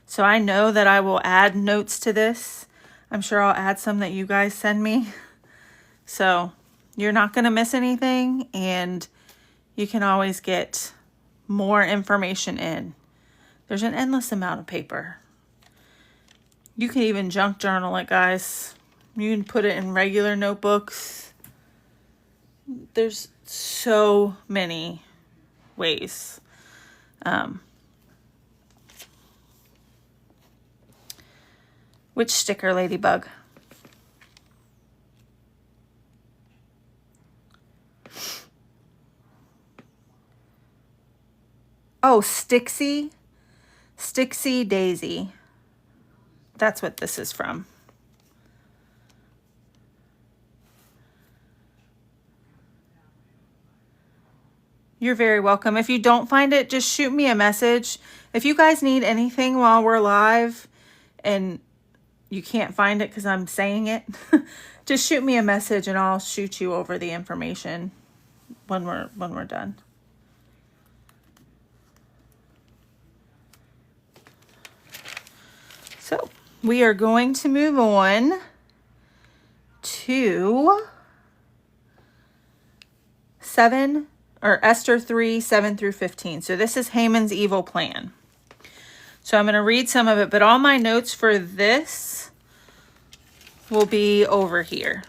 So I know that I will add notes to this. I'm sure I'll add some that you guys send me. So you're not going to miss anything, and you can always get more information in. There's an endless amount of paper. You can even junk journal it, guys. You can put it in regular notebooks. There's so many ways. Which sticker, Ladybug? Oh, Stixie Daisy. That's what this is from. You're very welcome. If you don't find it, just shoot me a message. If you guys need anything while we're live and you can't find it because I'm saying it, just shoot me a message and I'll shoot you over the information when we're done. So we are going to move on to Esther 3, 7 through 15. So this is Haman's evil plan. So I'm going to read some of it, but all my notes for this will be over here,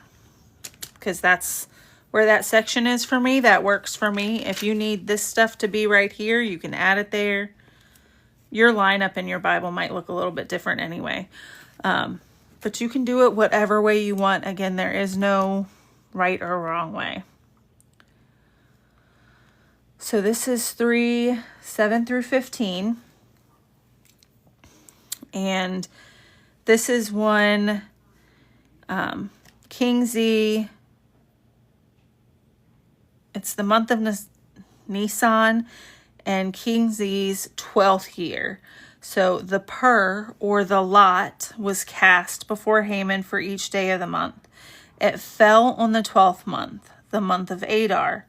because that's where that section is for me. That works for me. If you need this stuff to be right here, you can add it there. Your lineup in your Bible might look a little bit different anyway. But you can do it whatever way you want. Again, there is no right or wrong way. So this is 3, 7 through 15. And this is one King Z. It's the month of Nisan and King Z's 12th year. So the pur, or the lot, was cast before Haman for each day of the month. It fell on the 12th month, the month of Adar.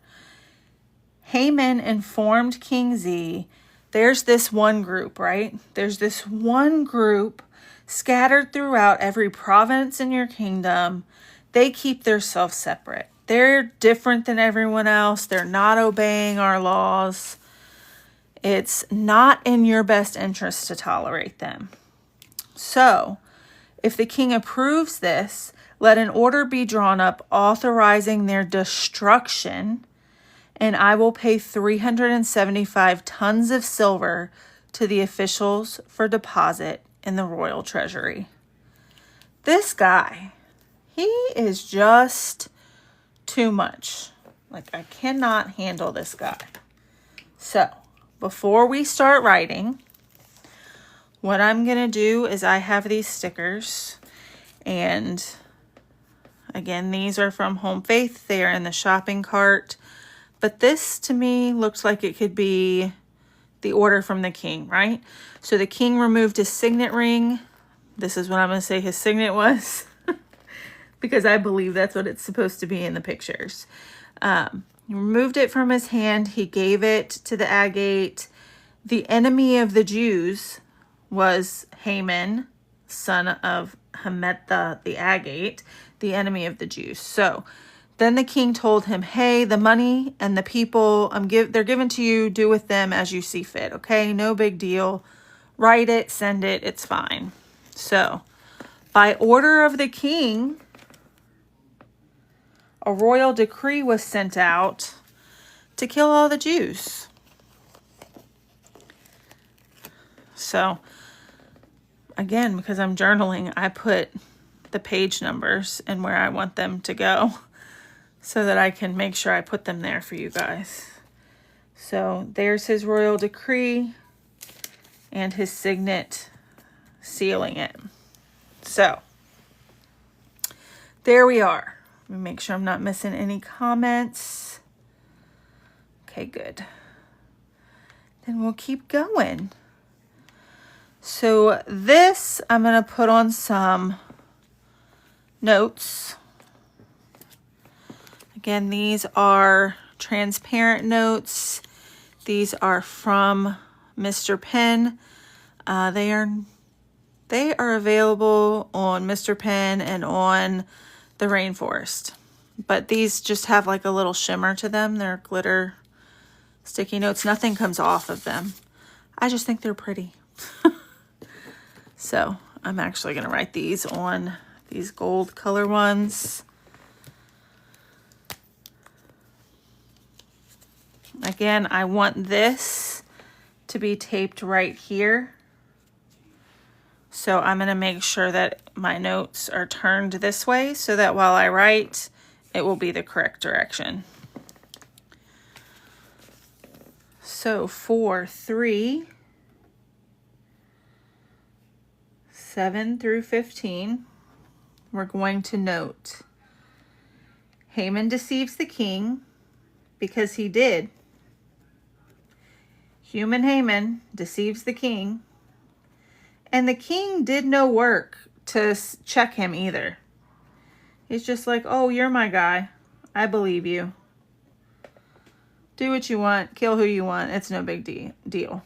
Haman informed King Z, there's this one group, right? There's this one group scattered throughout every province in your kingdom. They keep themselves separate. They're different than everyone else. They're not obeying our laws. It's not in your best interest to tolerate them. So, if the king approves this, let an order be drawn up authorizing their destruction, and I will pay 375 tons of silver to the officials for deposit in the royal treasury. This guy, he is just too much. Like, I cannot handle this guy. So, before we start writing, what I'm going to do is I have these stickers, and again, these are from Home Faith. They are in the shopping cart. But this, to me, looks like it could be the order from the king, right? So the king removed his signet ring. This is what I'm going to say his signet was, because I believe that's what it's supposed to be in the pictures. He removed it from his hand. He gave it to the Agate. The enemy of the Jews was Haman, son of Hammedatha the Agate, the enemy of the Jews. So then the king told him, hey, the money and the people they're given to you, do with them as you see fit. Okay, no big deal. Write it, send it, it's fine. So by order of the king, a royal decree was sent out to kill all the Jews. So again, because I'm journaling, I put the page numbers and where I want them to go so that I can make sure I put them there for you guys. So there's his royal decree and his signet sealing it. So there we are. Let me make sure I'm not missing any comments. Okay, good. Then we'll keep going. So this, I'm going to put on some notes. Again, these are transparent notes. These are from Mr. Pen. They are available on Mr. Pen and on the Rainforest. But these just have like a little shimmer to them. They're glitter sticky notes. Nothing comes off of them. I just think they're pretty. So I'm actually going to write these on these gold color ones. Again, I want this to be taped right here. So I'm going to make sure that my notes are turned this way so that while I write, it will be the correct direction. So for 3, 7 through 15, we're going to note Haman deceives the king because he did. Human Haman deceives the king, and the king did no work to check him either. He's just like, oh, you're my guy. I believe you. Do what you want. Kill who you want. It's no big deal.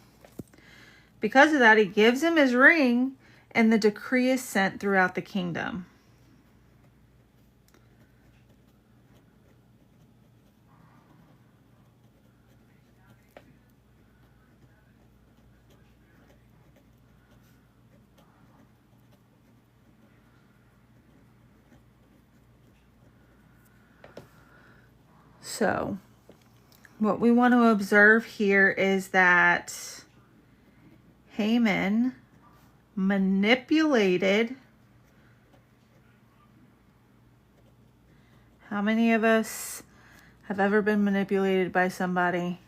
Because of that, he gives him his ring, and the decree is sent throughout the kingdom. So, what we want to observe here is that Haman manipulated. How many of us have ever been manipulated by somebody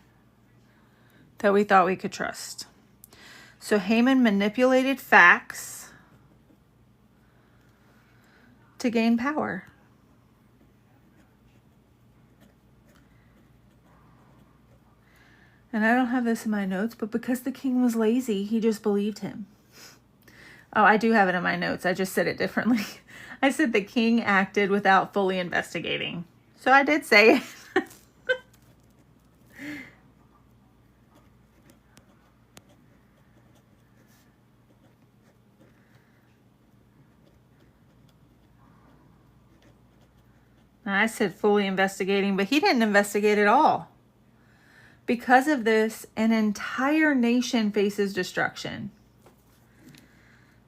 that we thought we could trust? So Haman manipulated facts to gain power. And I don't have this in my notes, but because the king was lazy, he just believed him. Oh, I do have it in my notes. I just said it differently. I said the king acted without fully investigating. So I did say it. I said fully investigating, but he didn't investigate at all. Because of this, an entire nation faces destruction.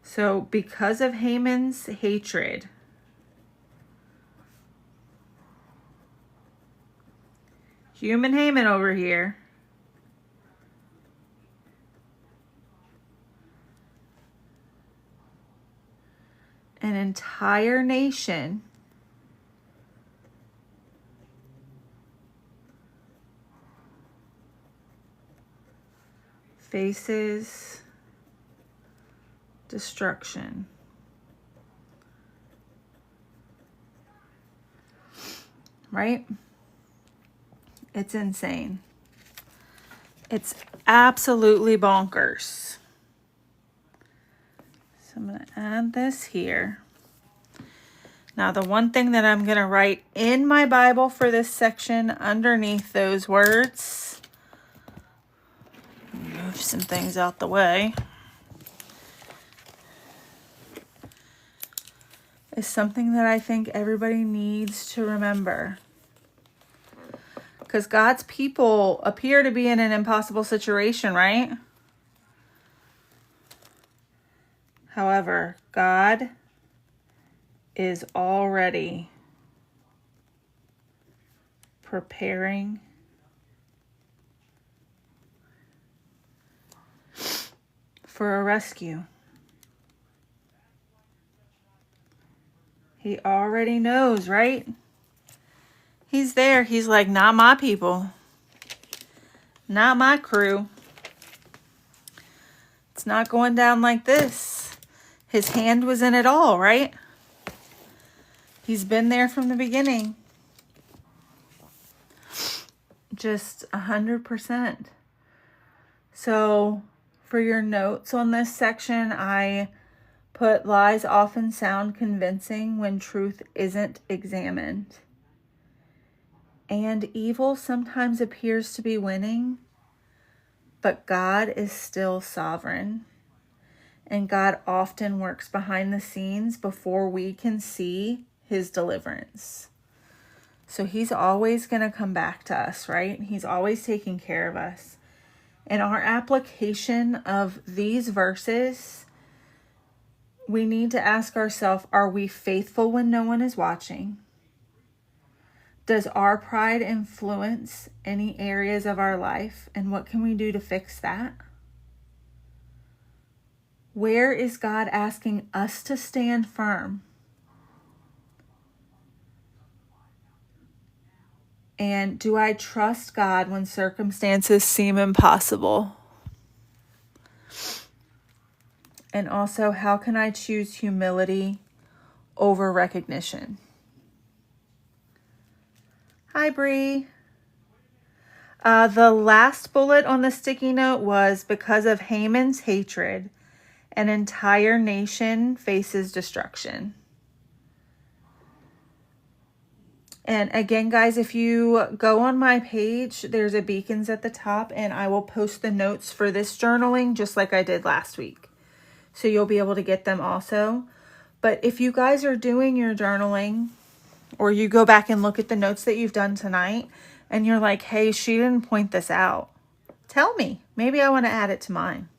So because of Haman's hatred, human Haman over here, an entire nation faces destruction. Right? It's insane. It's absolutely bonkers. So I'm going to add this here. Now, the one thing that I'm going to write in my Bible for this section underneath those words, move some things out the way, is something that I think everybody needs to remember. Because God's people appear to be in an impossible situation, right? However, God is already preparing for a rescue. He already knows, right? He's there. He's like, not my people. Not my crew. It's not going down like this. His hand was in it all, right? He's been there from the beginning. Just 100%. So for your notes on this section, I put lies often sound convincing when truth isn't examined. And evil sometimes appears to be winning, but God is still sovereign. And God often works behind the scenes before we can see his deliverance. So he's always going to come back to us, right? He's always taking care of us. In our application of these verses, we need to ask ourselves, are we faithful when no one is watching? Does our pride influence any areas of our life? And what can we do to fix that? Where is God asking us to stand firm? And do I trust God when circumstances seem impossible? And also, how can I choose humility over recognition? Hi, Bree. The last bullet on the sticky note was, because of Haman's hatred, an entire nation faces destruction. And again, guys, if you go on my page, there's a beacons at the top, and I will post the notes for this journaling just like I did last week. So you'll be able to get them also. But if you guys are doing your journaling, or you go back and look at the notes that you've done tonight, and you're like, hey, she didn't point this out, tell me. Maybe I want to add it to mine.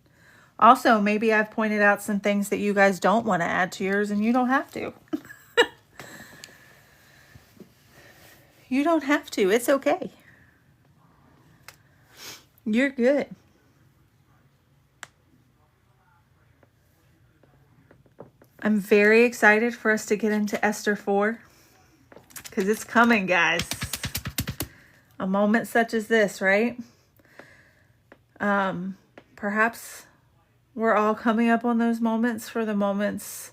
Also, maybe I've pointed out some things that you guys don't want to add to yours, and you don't have to. You don't have to. It's okay. You're good. I'm very excited for us to get into Esther 4. Because it's coming, guys. A moment such as this, right? Perhaps we're all coming up on those moments for the moments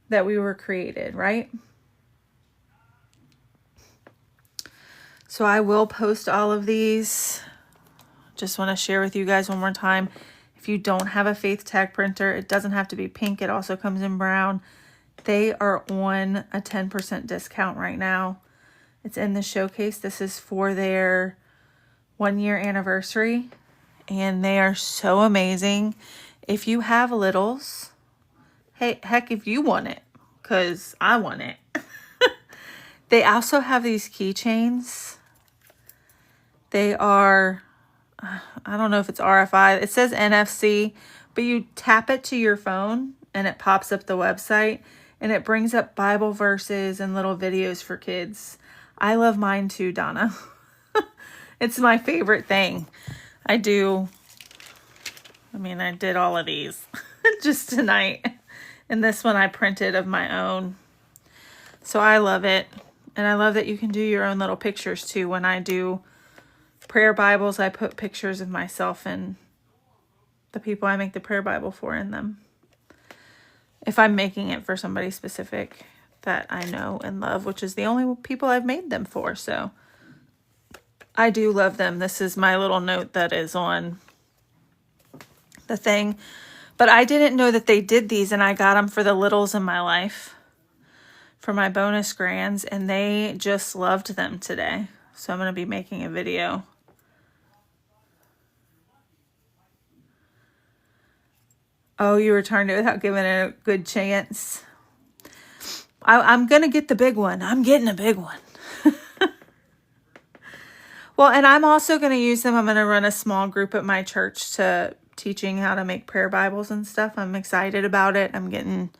that we were created, right? So I will post all of these. Just want to share with you guys one more time. If you don't have a Faith Tag printer, it doesn't have to be pink. It also comes in brown. They are on a 10% discount right now. It's in the showcase. This is for their 1-year anniversary. And they are so amazing. If you have littles, hey, heck, if you want it, because I want it. They also have these keychains. They are, I don't know if it's RFI. It says NFC, but you tap it to your phone and it pops up the website. And it brings up Bible verses and little videos for kids. I love mine too, Donna. It's my favorite thing. I did all of these just tonight. And this one I printed of my own. So I love it. And I love that you can do your own little pictures too. When I do prayer Bibles, I put pictures of myself and the people I make the prayer Bible for in them. If I'm making it for somebody specific that I know and love, which is the only people I've made them for. So I do love them. This is my little note that is on the thing. But I didn't know that they did these, and I got them for the littles in my life. for my bonus grands, and they just loved them today. So I'm going to be making a video. Oh, you returned it without giving it a good chance. I'm going to get the big one. I'm getting a big one. Well, and I'm also going to use them. I'm going to run a small group at my church to teaching how to make prayer Bibles and stuff. I'm excited about it. I'm getting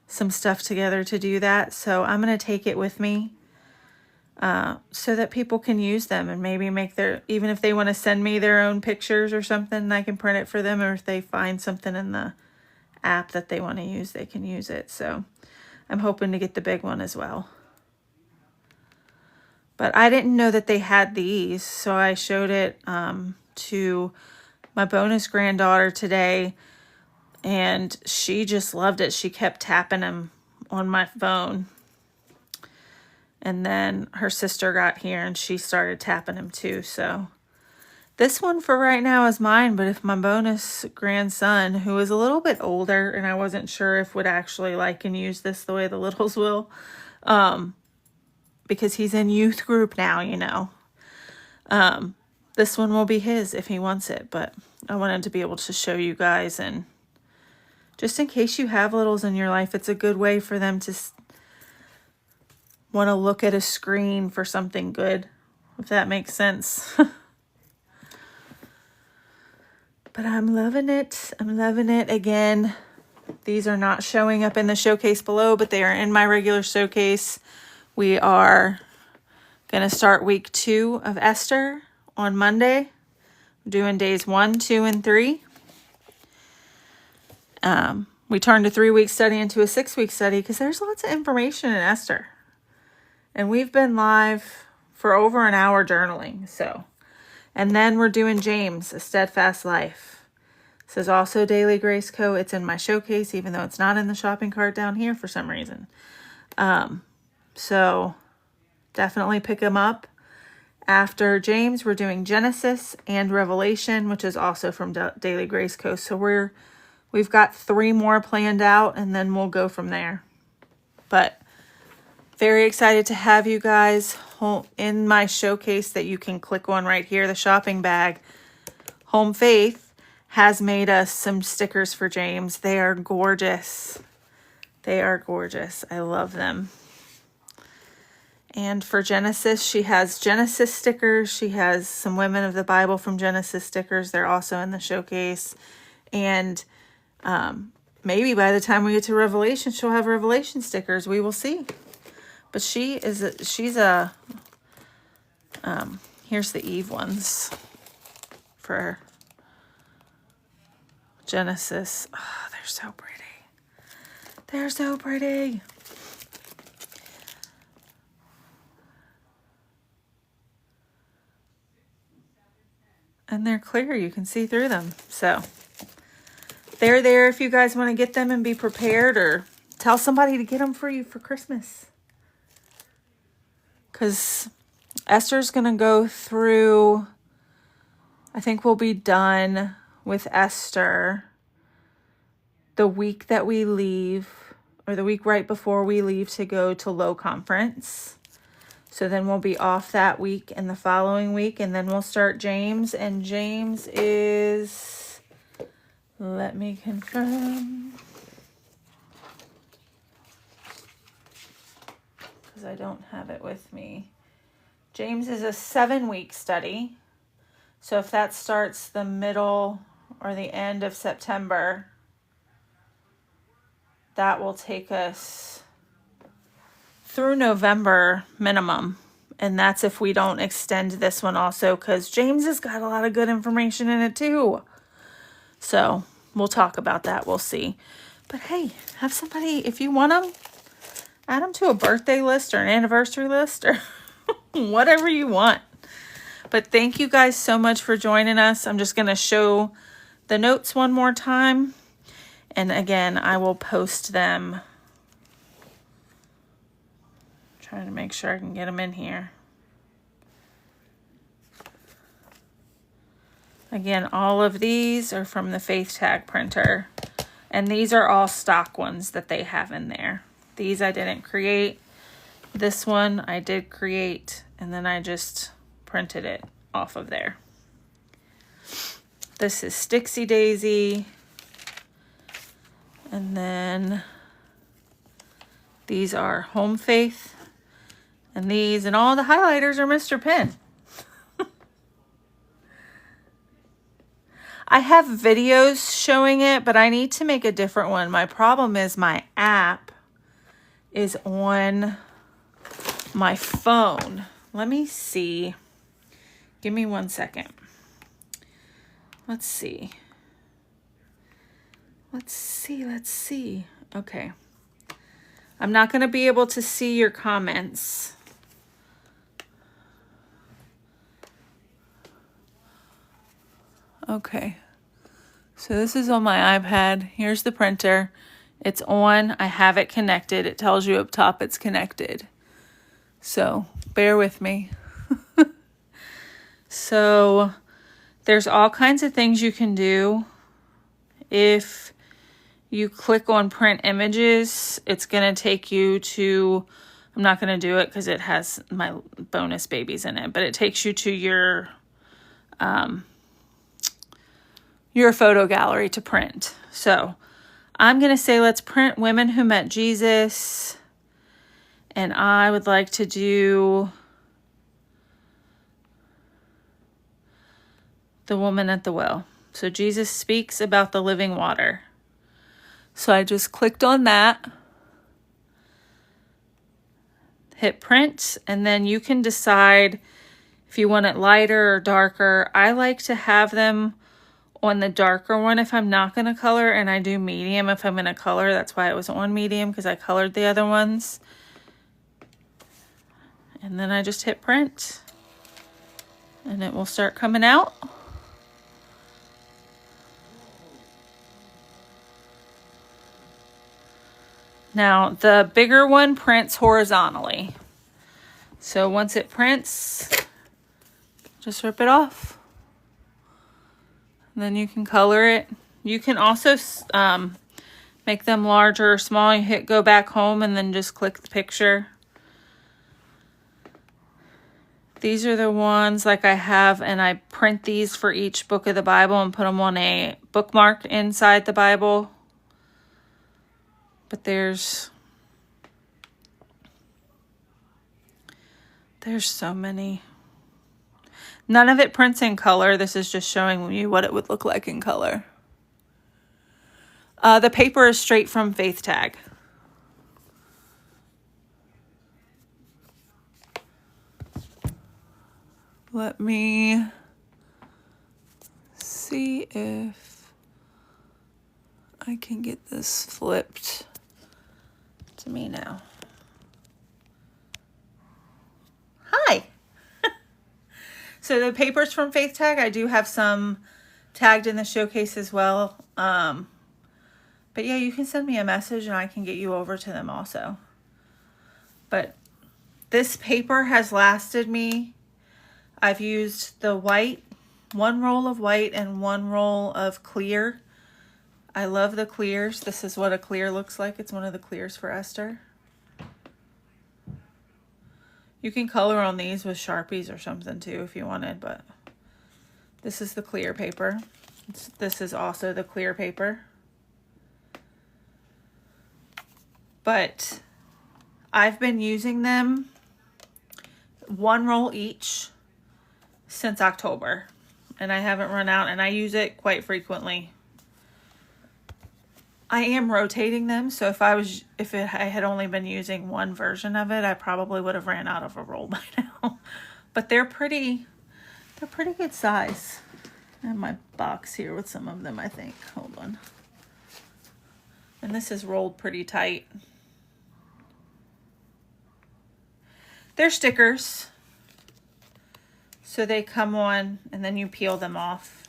some stuff together to do that. So I'm going to take it with me so that people can use them and maybe make their, even if they want to send me their own pictures or something, I can print it for them. Or if they find something in the app that they want to use, they can use it. So I'm hoping to get the big one as well. But I didn't know that they had these, so I showed it to my bonus granddaughter today, and she just loved it. She kept tapping them on my phone. And then her sister got here, and she started tapping them too. So this one for right now is mine, but if my bonus grandson, who is a little bit older, and I wasn't sure if would actually like and use this the way the littles will, because he's in youth group now, you know. This one will be his if he wants it, but I wanted to be able to show you guys, and just in case you have littles in your life, it's a good way for them to want to look at a screen for something good, if that makes sense. But I'm loving it. I'm loving it. Again, these are not showing up in the showcase below, but they are in my regular showcase. We are going to start week 2 of Esther on Monday. We're doing days 1, 2, and 3. We turned a 3-week study into a 6-week study because there's lots of information in Esther. And we've been live for over an hour journaling. So, and then we're doing James, A Steadfast Life. This is also Daily Grace Co. It's in my showcase, even though it's not in the shopping cart down here for some reason. So definitely pick them up. After James, we're doing Genesis and Revelation, which is also from Daily Grace Co. So we've got 3 more planned out, and then we'll go from there. But very excited to have you guys in my showcase that you can click on right here, the shopping bag. Home Faith has made us some stickers for James. They are gorgeous. They are gorgeous. I love them. And for Genesis, she has Genesis stickers. She has some Women of the Bible from Genesis stickers. They're also in the showcase. And maybe by the time we get to Revelation, she'll have Revelation stickers. We will see. But she's a, here's the Eve ones for Genesis. Oh, they're so pretty. They're so pretty. And they're clear. You can see through them. So they're there if you guys want to get them and be prepared, or tell somebody to get them for you for Christmas. Because Esther's going to go through, I think we'll be done with Esther the week that we leave, or the week right before we leave to go to Low Conference. So then we'll be off that week and the following week, and then we'll start James. And James is, let me confirm, because I don't have it with me. James is a 7-week study. So if that starts the middle or the end of September, that will take us through November minimum. And that's if we don't extend this one also, because James has got a lot of good information in it too. So we'll talk about that. We'll see. But hey, have somebody, if you want them, add them to a birthday list or an anniversary list or whatever you want. But thank you guys so much for joining us. I'm just going to show the notes one more time. And again, I will post them. Trying to make sure I can get them in here. Again, all of these are from the Faith Tag printer. And these are all stock ones that they have in there. These I didn't create. This one I did create, and then I just printed it off of there. This is Stixie Daisy. And then these are Home Faith. And these and all the highlighters are Mr. Pen. I have videos showing it, but I need to make a different one. My problem is my app is on my phone. Let me see. Give me 1 second. Let's see. Let's see. Okay. I'm not going to be able to see your comments. Okay. So this is on my iPad. Here's the printer. It's on. I have it connected. It tells you up top it's connected. So bear with me. So there's all kinds of things you can do. If you click on print images, it's going to take you to, I'm not going to do it because it has my bonus babies in it, but it takes you to your photo gallery to print. So I'm going to say, let's print women who met Jesus. And I would like to do the woman at the well. So Jesus speaks about the living water. So I just clicked on that, hit print, and then you can decide if you want it lighter or darker. I like to have them on the darker one if I'm not going to color, and I do medium if I'm going to color. That's why it was on medium, because I colored the other ones. And then I just hit print, and it will start coming out. Now, the bigger one prints horizontally. So once it prints, just rip it off. And then you can color it. You can also make them larger or small. You hit go back home and then just click the picture. These are the ones like I have, and I print these for each book of the Bible and put them on a bookmark inside the Bible. But there's so many. None of it prints in color. This is just showing you what it would look like in color. The paper is straight from Faith Tag. Let me see if I can get this flipped to me now. Hi. So the papers from Faith Tag, I do have some tagged in the showcase as well. But yeah, you can send me a message and I can get you over to them also. But this paper has lasted me. I've used the white, one roll of white and one roll of clear. I love the clears. This is what a clear looks like. It's one of the clears for Esther. You can color on these with Sharpies or something too if you wanted, but this is the clear paper. This is also the clear paper. But I've been using them one roll each since October, and I haven't run out, and I use it quite frequently. I am rotating them, so if I had only been using one version of it, I probably would have ran out of a roll by now. But they're pretty good size. I have my box here with some of them, I think. Hold on. And this is rolled pretty tight. They're stickers. So they come on and then you peel them off.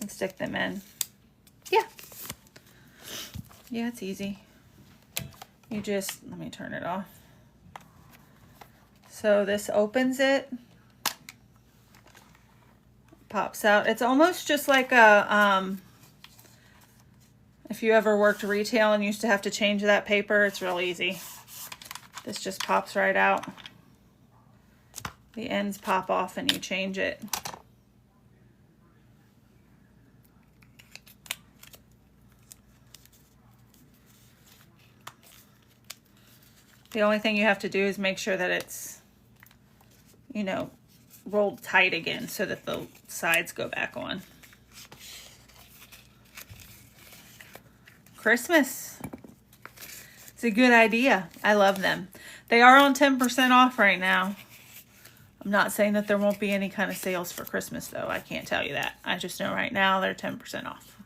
And stick them in. Yeah. Yeah, it's easy. You just, let me turn it off. So this opens it. Pops out. It's almost just like a If you ever worked retail and used to have to change that paper, it's real easy. This just pops right out. The ends pop off and you change it. The only thing you have to do is make sure that it's, you know, rolled tight again so that the sides go back on. Christmas. It's a good idea. I love them. They are on 10% off right now. I'm not saying that there won't be any kind of sales for Christmas, though. I can't tell you that. I just know right now they're 10% off.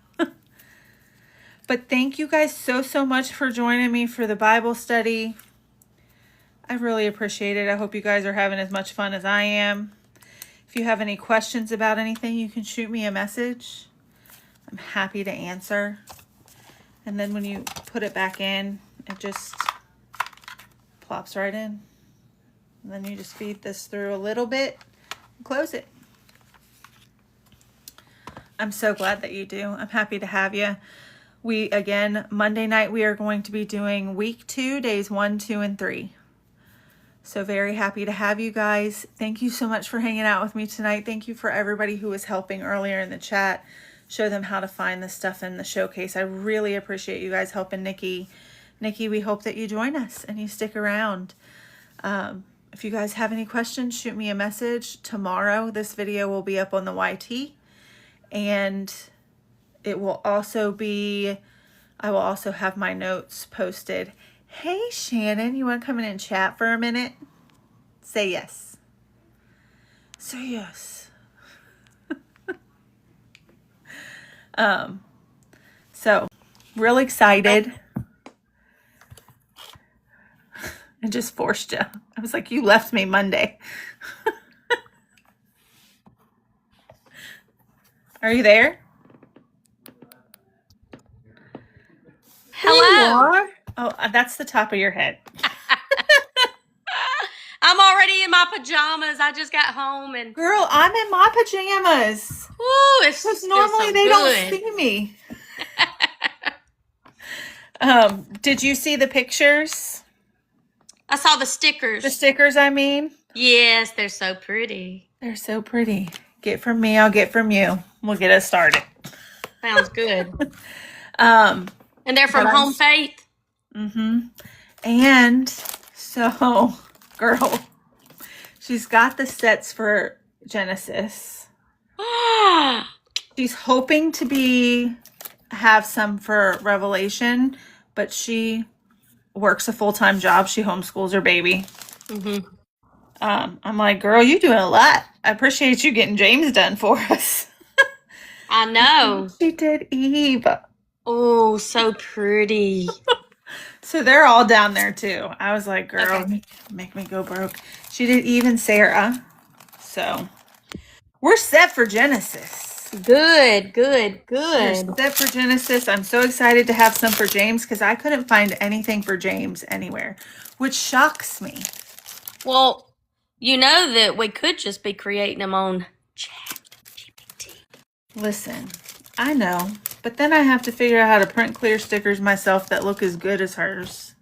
But thank you guys so much for joining me for the Bible study. I really appreciate it. I hope you guys are having as much fun as I am. If you have any questions about anything, you can shoot me a message. I'm happy to answer. And then when you put it back in, it just plops right in. And then you just feed this through a little bit and close it. I'm so glad that you do. I'm happy to have you. Again, Monday night, we are going to be doing week 2, days 1, 2, and 3. So very happy to have you guys. Thank you so much for hanging out with me tonight. Thank you for everybody who was helping earlier in the chat. Show them how to find the stuff in the showcase. I really appreciate you guys helping Nikki. Nikki, we hope that you join us and you stick around. If you guys have any questions, shoot me a message. Tomorrow, this video will be up on the YT. And it will also be, I will also have my notes posted. Hey, Shannon, you want to come in and chat for a minute? Say yes. Say yes. So real excited. I just forced you. I was like, you left me Monday. Are you there?
Hello.
Oh, that's the top of your head.
I'm already in my pajamas. I just got home and
Girl, I'm in my pajamas.
woo, it's
Because
feels
normally
so
they
good.
don't see me. Did you see the pictures?
I saw the stickers.
The stickers, I mean?
Yes, they're so pretty.
They're so pretty. Get from me, I'll get from you. We'll get us started.
Sounds good. And they're from Home Faith.
Mm-hmm. And so, girl, she's got the sets for Genesis. She's hoping to have some for Revelation, but she works a full-time job. She homeschools her baby.
Mm-hmm.
I'm like, girl, you doing a lot. I appreciate you getting James done for us.
I know.
She did Eve.
Oh, so pretty.
So they're all down there too. I was like, girl, okay, make me go broke. She did Eve and Sarah. So we're set for Genesis.
Good.
We're set for Genesis. I'm so excited to have some for James because I couldn't find anything for James anywhere, which shocks me.
Well, you know that we could just be creating them on ChatGPT.
Listen, I know, but then I have to figure out how to print clear stickers myself that look as good as hers.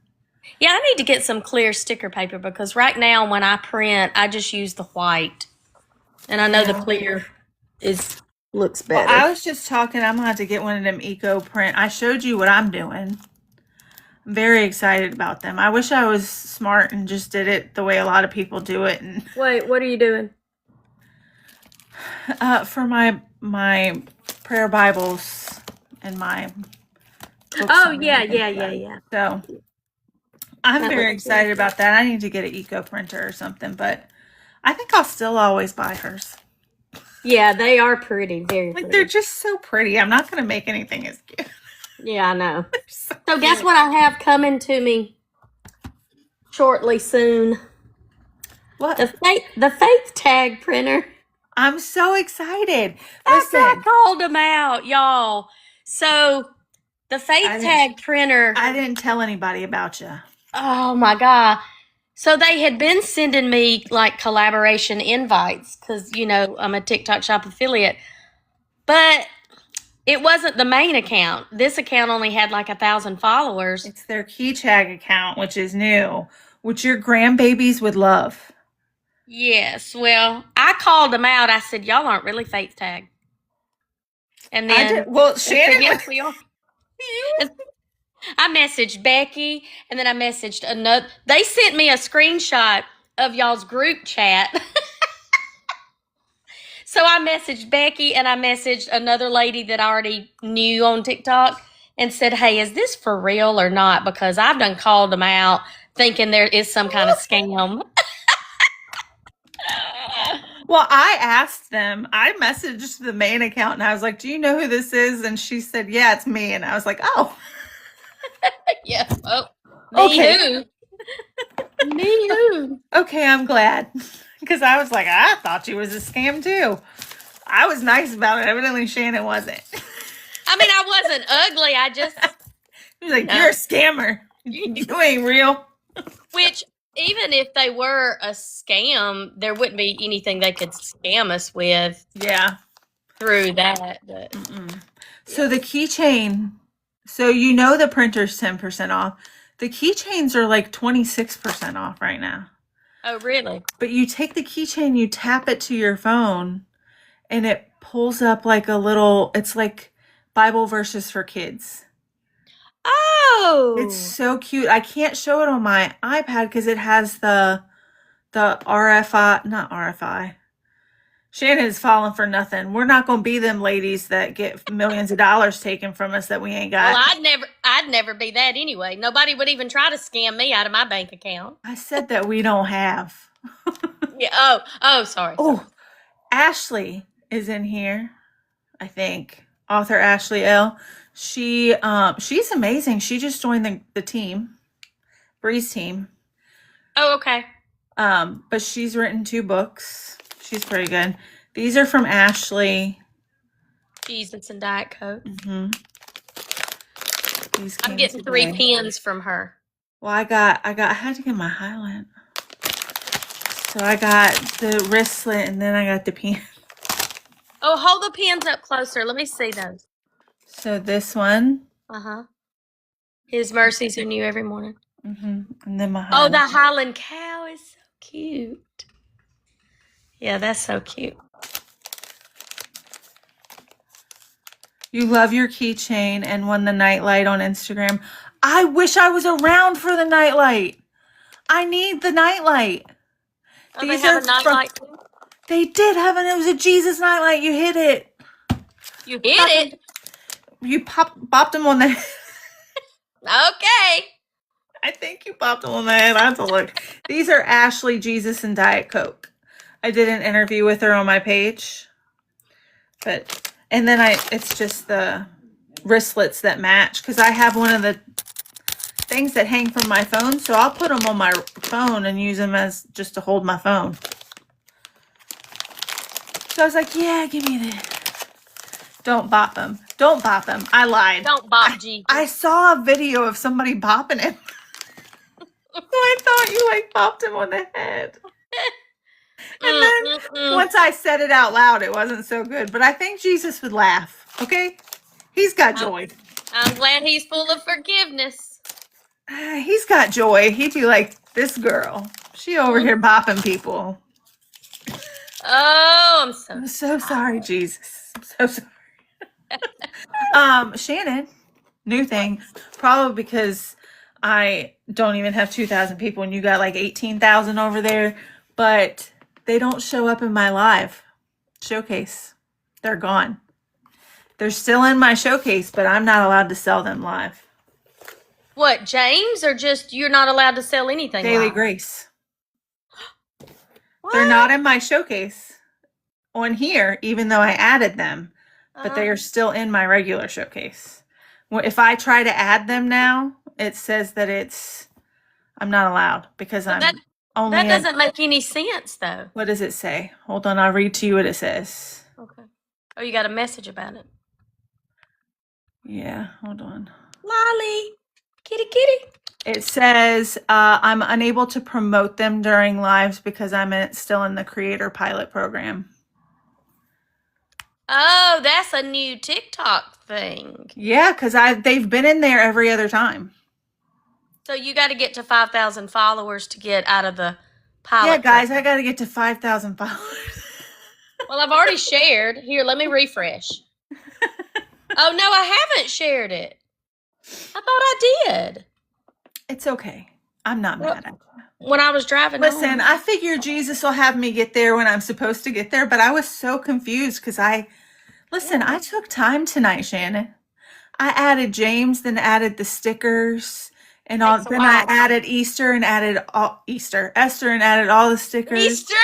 Yeah, I need to get some clear sticker paper because right now when I print, I just use the white. And I know the clear looks better.
Well, I was just talking, I'm going to have to get one of them eco print. I showed you what I'm doing. I'm very excited about them. I wish I was smart and just did it the way a lot of people do it. And
wait, what are you doing?
For my prayer Bibles and my books.
Oh, yeah.
So I'm very excited about that. I need to get an eco printer or something, but I think I'll still always buy hers.
Yeah, they are pretty, very pretty.
They're just so pretty. I'm not going to make anything as cute.
Yeah, I know. So guess what I have coming to me shortly soon?
What?
The faith tag printer.
I'm so excited.
Listen, I called them out, y'all. So the faith tag printer.
I didn't tell anybody about you.
Oh my God. So they had been sending me like collaboration invites because, you know, I'm a TikTok shop affiliate. But It wasn't the main account. This account only had like 1,000 followers.
It's their KeyChag account, which is new, which your grandbabies would love.
Yes. Well, I called them out. I said, y'all aren't really Faith Tag. And then
Well, Shannon,
yes, we are. I messaged Becky, and then I messaged another. They sent me a screenshot of y'all's group chat. So I messaged Becky, and I messaged another lady that I already knew on TikTok and said, hey, is this for real or not? Because I've done called them out thinking there is some kind of scam.
well, I asked them. I messaged the main account, and I was like, "Do you know who this is?" And she said, "Yeah, it's me." And I was like, "Oh,
Yeah. Oh,
okay,
me who?
okay, I'm glad." Because I was like, I thought you was a scam too. I was nice about it. Evidently, Shannon wasn't.
I mean, I wasn't ugly. I just
He was like, "You're a scammer. You ain't real."
which even if they were a scam, there wouldn't be anything they could scam us with.
Yeah.
Through that. But
So the keychain. So you know the printer's 10% off. The keychains are like 26% off right now.
oh, really?
But you take the keychain, you tap it to your phone, and it pulls up like a little. It's like Bible verses for kids.
Oh,
It's so cute. I can't show it on my iPad because it has the RFI, not RFI. Shannon's falling for nothing. We're not going to be them ladies that get millions of dollars taken from us that we ain't got.
well, I'd never be that anyway. Nobody would even try to scam me out of my bank account.
I said that we don't have.
Yeah. Oh, sorry.
Oh, Ashley is in here, I think. Author Ashley L. She's amazing. She just joined the team, Bree's team.
Oh, okay.
But she's written 2 books. She's pretty good. These are from Ashley.
Jesus and Diet Coke.
Mm-hmm.
I'm getting today 3 pens from her.
Well, I had to get my highlight. So I got the wristlet and then I got the pen.
Oh, hold the pens up closer. Let me see those.
So this one.
Uh-huh. His mercies are new every morning.
Mm-hmm. And then my
Oh, the Highland cow is so cute. Yeah, that's so cute.
You love your keychain and won the nightlight on Instagram. I wish I was around for the nightlight. I need the nightlight.
Oh, they have a nightlight too?
They did have it was a Jesus nightlight. You hit it.
You hit it?
You bopped him on the head.
Okay.
I think you popped him on the head. I have to look. These are Ashley, Jesus, and Diet Coke. I did an interview with her on my page. And then it's just the wristlets that match. Because I have one of the things that hang from my phone. So I'll put them on my phone and use them as just to hold my phone. So I was like, yeah, give me this. Don't bop them. Don't bop them. I lied.
Don't bop Jesus.
I saw a video of somebody bopping him. So I thought you like bopped him on the head. And then once I said it out loud, it wasn't so good. But I think Jesus would laugh. Okay? He's got joy.
I'm glad he's full of forgiveness.
He's got joy. He'd be like, this girl. She over here bopping people.
Oh,
I'm so sorry, Jesus. I'm so sorry. Shannon, new thing. Probably because I don't even have 2,000 people and you got like 18,000 over there. But they don't show up in my live showcase. They're gone. They're still in my showcase, but I'm not allowed to sell them live.
What, James, or just you're not allowed to sell anything
Daily
live?
Grace.
What?
They're not in my showcase on here, even though I added them, but they are still in my regular showcase. If I try to add them now, it says that I'm not allowed because I'm only.
That doesn't make any sense, though.
What does it say? Hold on, I'll read to you what it says.
Okay. Oh, you got a message about it.
Yeah, hold on.
Lolly, kitty, kitty.
It says, I'm unable to promote them during lives because I'm still in the creator pilot program.
Oh, that's a new TikTok thing.
Yeah, because they've been in there every other time.
So you got to get to 5,000 followers to get out of the
Yeah,
pilot
guys, I
program.
got to get to 5,000 followers.
Well, I've already shared. Here, let me refresh. Oh, no, I haven't shared it. I thought I did.
It's okay. I'm not
Well,
mad at you.
when I was driving
Listen,
home.
I figure Jesus will have me get there when I'm supposed to get there, but I was so confused because listen, I took time tonight, Shannon. I added James, then added the stickers and all.
Takes a
Then I
while.
added Easter and added Esther and added all the stickers.
Easter.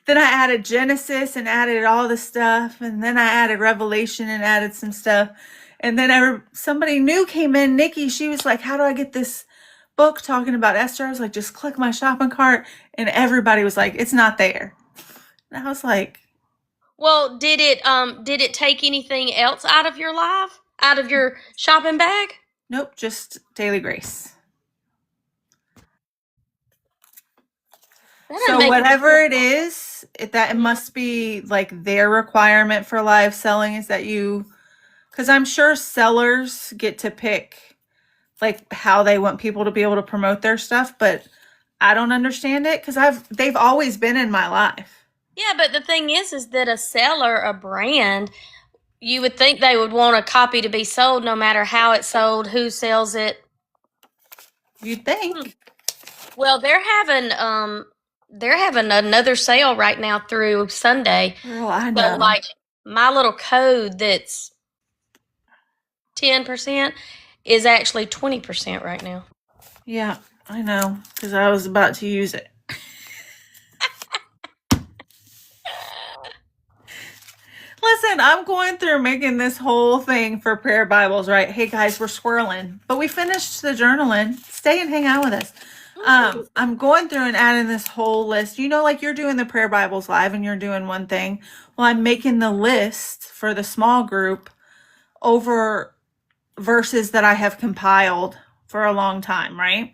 Then I added Genesis and added all the stuff, and then I added Revelation and added some stuff. And then somebody new came in, Nikki. She was like, "How do I get this book talking about Esther?" I was like, "Just click my shopping cart," and everybody was like, "It's not there." And I was like,
Well, did it take anything else out of your life? Out of your shopping bag?
"Nope, just Daily Grace."
That doesn't
So
make any
whatever
sense.
it is, it must be like their requirement for live selling is that because I'm sure sellers get to pick like how they want people to be able to promote their stuff, but I don't understand it because they've always been in my life.
Yeah, but the thing is that a seller, a brand, you would think they would want a copy to be sold no matter how it's sold, who sells it.
You'd
Hmm.
think.
Well, they're having another sale right now through Sunday.
Girl, I
So
know.
like my little code that's 10% is actually 20% right now.
Yeah, I know because I was about to use it. Listen, I'm going through making this whole thing for prayer Bibles, right? Hey guys, we're squirreling, but we finished the journaling. Stay and hang out with us. I'm going through and adding this whole list. You know, like you're doing the prayer Bibles live and you're doing one thing. Well, I'm making the list for the small group over verses that I have compiled for a long time, right?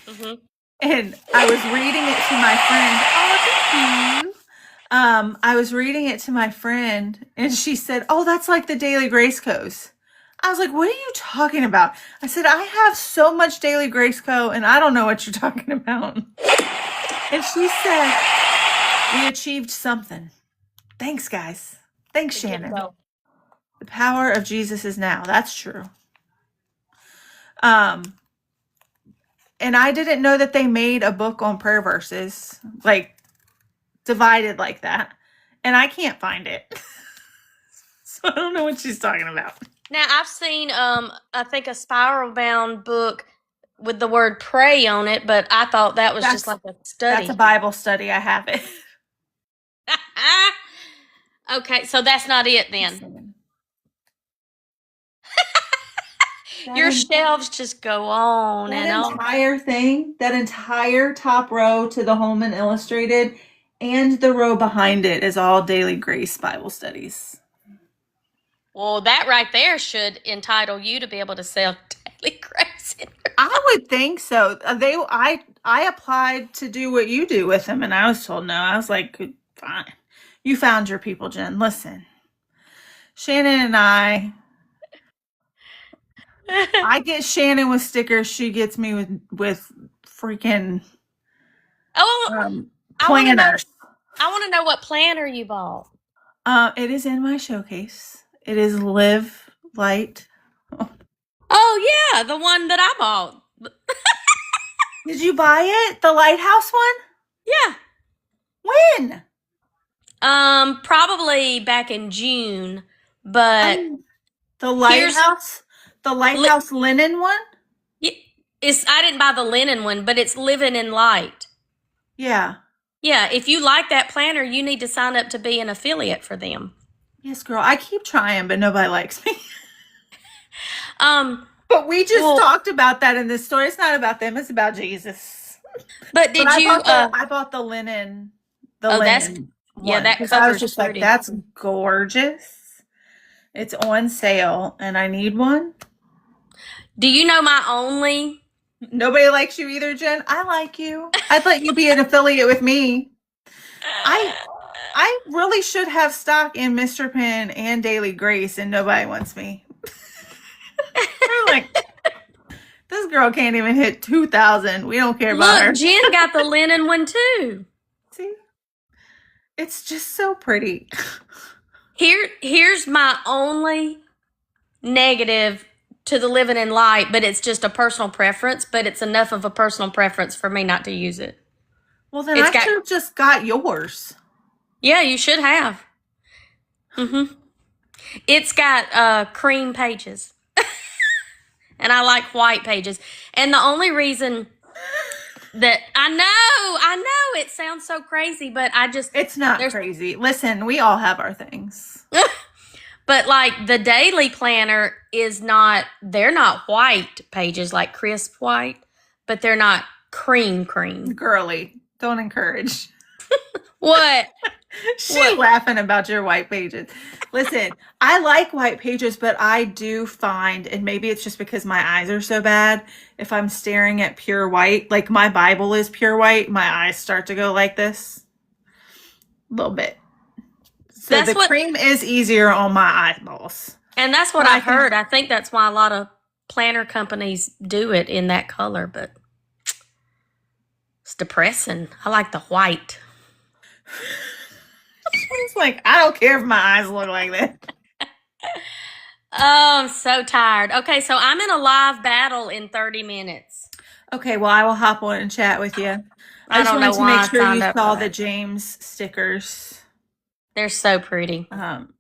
Mm-hmm.
And I was reading it to my friend. Oh, thank you. I was reading it to my friend, and she said, "Oh, that's like the Daily Grace codes." I was like, "What are you talking about?" I said, "I have so much Daily Grace Co, and I don't know what you're talking about." And she said, "We achieved something. Thanks, guys. Thanks,
To get
Shannon.
sold.
The power of Jesus is now." That's true. Um, and I didn't know that they made a book on prayer verses, like divided like that. And I can't find it. So I don't know what she's talking about.
Now I've seen I think a spiral bound book with the word pray on it, but I thought that was just
That's
like a
that's a
study.
Bible study. I have it.
Okay, so that's not it then.
That
Your
en-
shelves just go on
that
and on.
entire thing, that entire top row to the Holman Illustrated, and the row behind it is all Daily Grace Bible studies.
Well, that right there should entitle you to be able to sell Daily Grace.
I would think so. I applied to do what you do with them, and I was told no. I was like, fine. You found your people, Jen. Listen, Shannon and I get Shannon with stickers. She gets me with freaking
Oh, I want to know.
planners.
I want to know what planner you bought.
It is in my showcase. It is Live Light.
Oh yeah, the one that I bought.
Did you buy it? The lighthouse one?
Yeah.
When?
Probably back in June, but
Um, the
here's
lighthouse, the
li-
lighthouse linen one?
it's I didn't buy the linen one, but it's Living in Light.
Yeah.
Yeah, if you like that planner, you need to sign up to be an affiliate for them.
Yes, girl. I keep trying, but nobody likes me.
Um,
But we just
well,
talked about that in this story. It's not about them. It's about Jesus.
but
But
did you
I bought the
oh that's
linen
yeah,
one
that
because I was
cover's
just like,
pretty.
that's gorgeous. It's on sale, and I need one.
Do you know my only
Nobody likes you either, Jen. I like you. I'd let you be an affiliate with me. I I really should have stock in Mr. Penn and Daily Grace, and nobody wants me. I'm like, this girl can't even hit 2,000. We don't care about her.
Look, Jen got the linen one too.
See? It's just so pretty.
Here's my only negative to the Living in Light, but it's just a personal preference, but it's enough of a personal preference for me not to use it.
Well, then I should have just got yours.
Yeah, you should have. It's got cream pages. And I like white pages. And the only reason that I know it sounds so crazy, but
it's not crazy. Listen, we all have our things.
But like the daily planner they're not white pages, like crisp white, but they're not cream.
Girly, don't encourage.
What?
She's laughing about your white pages. Listen, I like white pages, but I do find, and maybe it's just because my eyes are so bad, if I'm staring at pure white, like my Bible is pure white, my eyes start to go like this. A little bit. So the cream is easier on my eyeballs.
And that's what I've heard. I think that's why a lot of planner companies do it in that color, but it's depressing. I like the white.
It's like, I don't care if my eyes look like that.
Oh, I'm so tired. Okay, so I'm in a live battle in 30 minutes.
Okay, well, I will hop on and chat with you. I just wanted to make sure you saw the James stickers.
They're so pretty.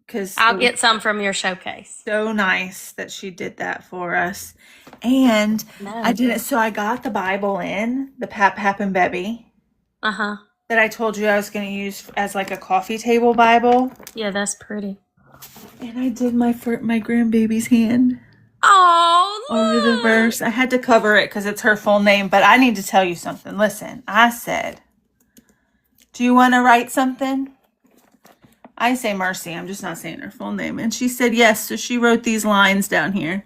Because
I'll get some from your showcase.
So nice that she did that for us. And I did it. So I got the Bible in, the Pap and Bebby. That I told you I was going to use as like a coffee table Bible.
Yeah, that's pretty.
And I did my grandbaby's hand.
Oh,
over the verse. I had to cover it because it's her full name. But I need to tell you something. Listen, I said, do you want to write something? I say Mercy. I'm just not saying her full name. And she said yes. So she wrote these lines down here.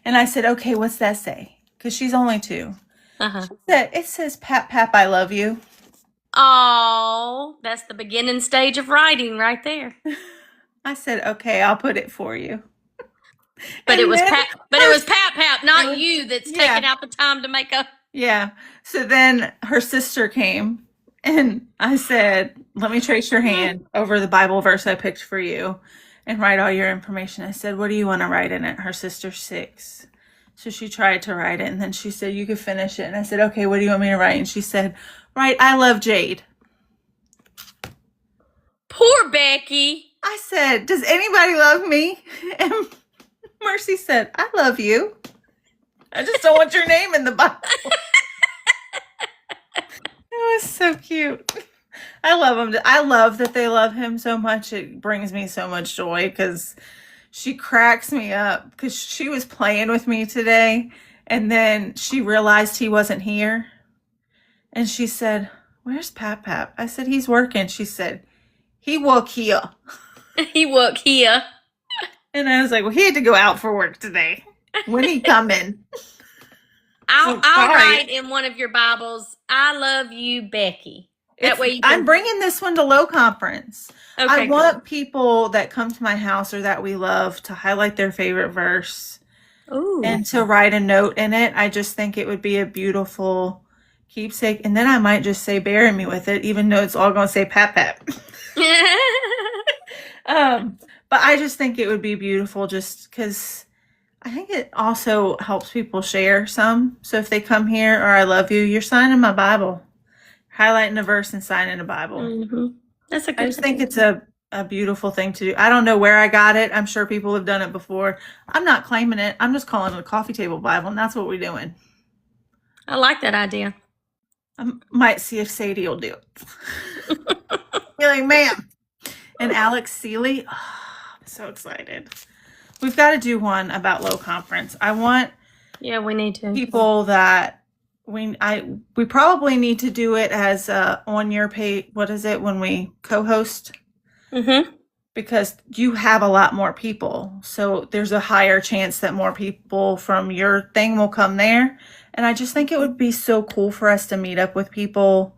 And I said, okay, what's that say? Because she's only 2. She said, it says, Pap, I love you.
Oh, that's the beginning stage of writing right there.
I said, okay, I'll put it for you.
But it was Pap, not you that's taking out the time to make a...
Yeah. So then her sister came and I said, let me trace your hand over the Bible verse I picked for you and write all your information. I said, what do you want to write in it? Her sister's 6. So she tried to write it and then she said, you could finish it. And I said, okay, what do you want me to write? And she said, write, I love Jade.
Poor Becky.
I said, does anybody love me? And Mercy said, I love you. I just don't want your name in the Bible. It was so cute. I love him. I love that they love him so much. It brings me so much joy because she cracks me up because she was playing with me today and then she realized he wasn't here. And she said, where's Pap? I said, he's working. She said, he work here.
He work here.
And I was like, well, he had to go out for work today. When he coming?
I'll write in one of your Bibles, I love you, Becky. That way
I'm bringing this one to Low Conference.
Okay,
I want people that come to my house or that we love to highlight their favorite verse.
Ooh.
And to write a note in it. I just think it would be a beautiful keepsake. And then I might just say, bury me with it, even though it's all going to say Pap. But I just think it would be beautiful just because I think it also helps people share some. So if they come here or I love you, you're signing my Bible. Highlighting a verse and signing a Bible.
Mm-hmm. That's a good
I just think it's a beautiful thing to do. I don't know where I got it. I'm sure people have done it before. I'm not claiming it. I'm just calling it a coffee table Bible, and that's what we're doing.
I like that idea.
I might see if Sadie will do it. You're like, ma'am. And Alex Seeley, I'm so excited. We've got to do one about Low Conference. I want
we need to.
People that we probably need to do it as on your page. What is it when we co-host?
Mm-hmm.
Because you have a lot more people. So there's a higher chance that more people from your thing will come there. And I just think it would be so cool for us to meet up with people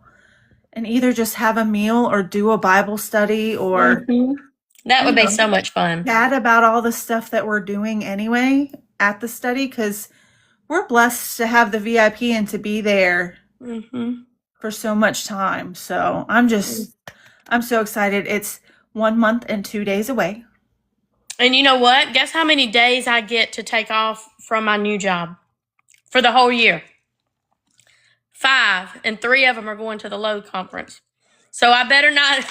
and either just have a meal or do a Bible study or
that would be so much fun.
Chat about all the stuff that we're doing anyway at the study, because we're blessed to have the VIP and to be there for so much time. So I'm so excited. It's 1 month and 2 days away.
And you know what? Guess how many days I get to take off from my new job for the whole year? 5, and 3 of them are going to the Low Conference. So I better not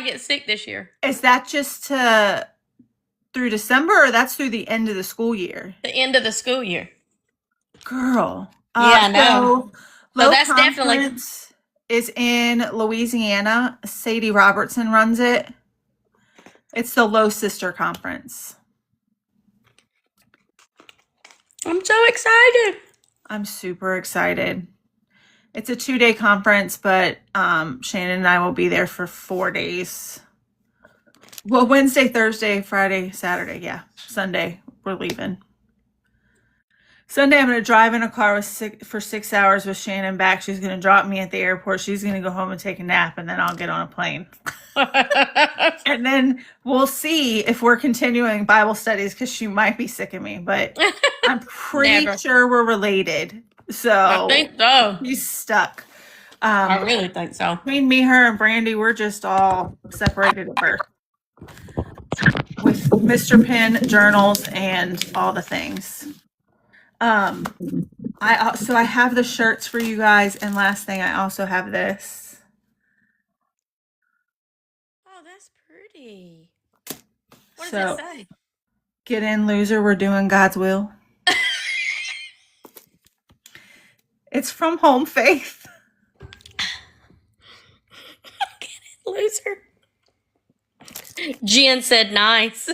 get sick this year.
Is that just through December, or that's through the end of the school year?
The end of the school year.
Girl.
Yeah, I know.
So
that's definitely
is in Louisiana. Sadie Robertson runs it. It's the Low Sister Conference.
I'm so excited.
I'm super excited. It's a 2-day conference, but Shannon and I will be there for 4 days. Well, Wednesday, Thursday, Friday, Saturday. Yeah. Sunday, we're leaving. Sunday, I'm going to drive in a car for 6 hours with Shannon back. She's going to drop me at the airport. She's going to go home and take a nap, and then I'll get on a plane. And then we'll see if we're continuing Bible studies, because she might be sick of me, but I'm pretty sure we're related. So
I think so.
She's stuck.
I really think so.
Between me, her, and Brandy, we're just all separated at birth. With Mr. Penn journals and all the things. I have the shirts for you guys, and last thing, I also have this.
Oh, that's pretty. What
So,
does it say?
Get in, loser. We're doing God's will. It's from Home Faith.
Get in, loser. Jen said nice.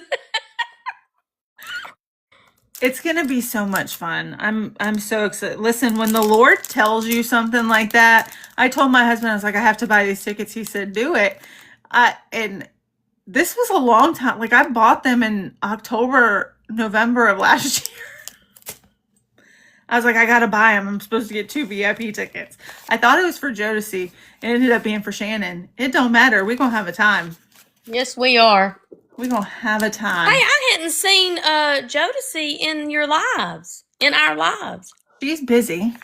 It's going to be so much fun. I'm so excited. Listen, when the Lord tells you something like that, I told my husband, I was like, I have to buy these tickets. He said, do it. And this was a long time. Like, I bought them in October, November of last year. I was like, I got to buy them. I'm supposed to get 2 VIP tickets. I thought it was for Jodeci. It ended up being for Shannon. It don't matter. We're going to have a time.
Yes, we are.
We're going to have a time.
Hey, I hadn't seen Jodeci in your lives, in our lives.
She's busy.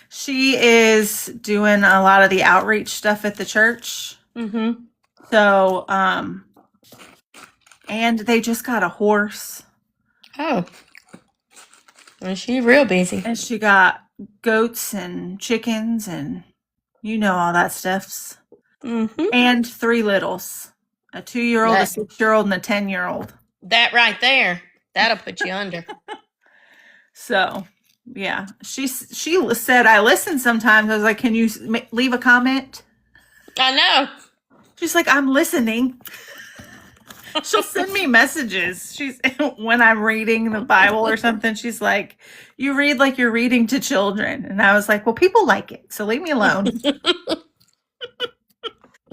She is doing a lot of the outreach stuff at the church. So, and they just got a horse.
Oh. And she's real busy.
And she got goats and chickens and you know all that stuffs. And 3 littles. A 2-year-old, a 6-year-old, and a 10-year-old.
That right there. That'll put you under.
So, yeah. She said, I listen sometimes. I was like, can you leave a comment?
I know.
She's like, I'm listening. She'll send me messages. When I'm reading the Bible or something, she's like, you read like you're reading to children. And I was like, well, people like it, so leave me alone.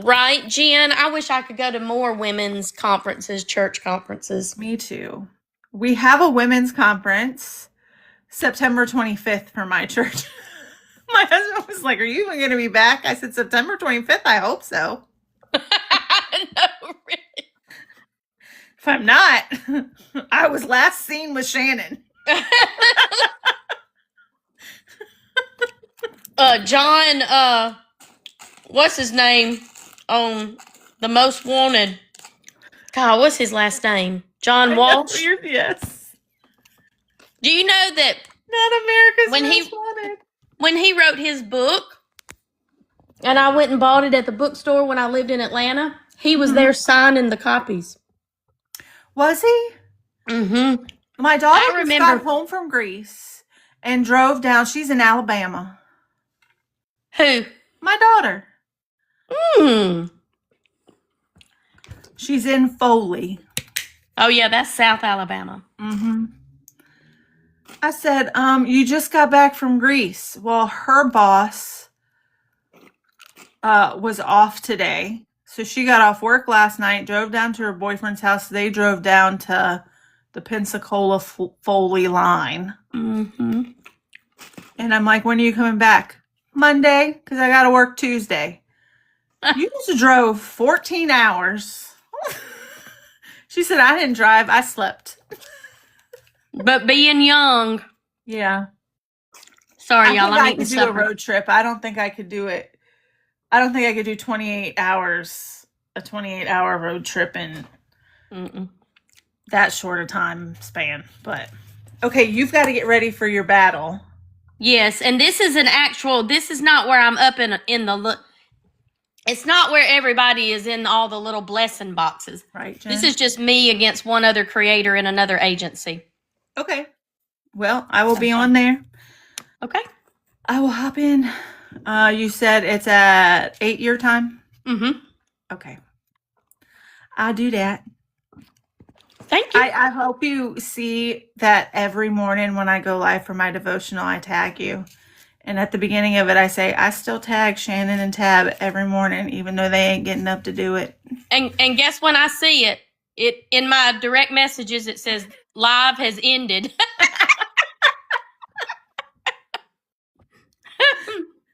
Right, Jen? I wish I could go to more women's conferences, church conferences.
Me too. We have a women's conference September 25th for my church. My husband was like, are you even going to be back? I said, September 25th? I hope so.
No, really.
If I'm not, I was last seen with Shannon.
John, what's his name on The Most Wanted? God, what's his last name? John Walsh?
Yes.
Do you know that
Not America's Most Wanted.
When he wrote his book, and I went and bought it at the bookstore when I lived in Atlanta, he was there signing the copies.
Was he? My daughter just got home from Greece and drove down. She's in Alabama.
Who?
My daughter. She's in Foley.
Oh, yeah, that's South Alabama.
I said, you just got back from Greece. Well, her boss was off today. So she got off work last night, drove down to her boyfriend's house. They drove down to the Pensacola Foley line. And I'm like, when are you coming back? Monday because I got to work Tuesday. You just drove 14 hours. She said, I didn't drive. I slept.
But being young.
Yeah.
Sorry, y'all. I'm
I
eating
could do a
supper.
road trip. I don't think I could do it. I don't think I could do 28 hours, a 28-hour road trip in that short a time span. But, okay, you've got to get ready for your battle.
Yes, and this is this is not where I'm up in the, it's not where everybody is in all the little blessing boxes.
Right, Jen?
This is just me against one other creator in another agency.
Okay. Well, I will be on there.
Okay.
I will hop in. You said it's at 8 your time?
Mm-hmm.
Okay. I'll do that.
Thank you.
I hope you see that every morning when I go live for my devotional, I tag you. And at the beginning of it, I say, I still tag Shannon and Tab every morning, even though they ain't getting up to do it.
And guess when I see it in my direct messages, it says live has ended.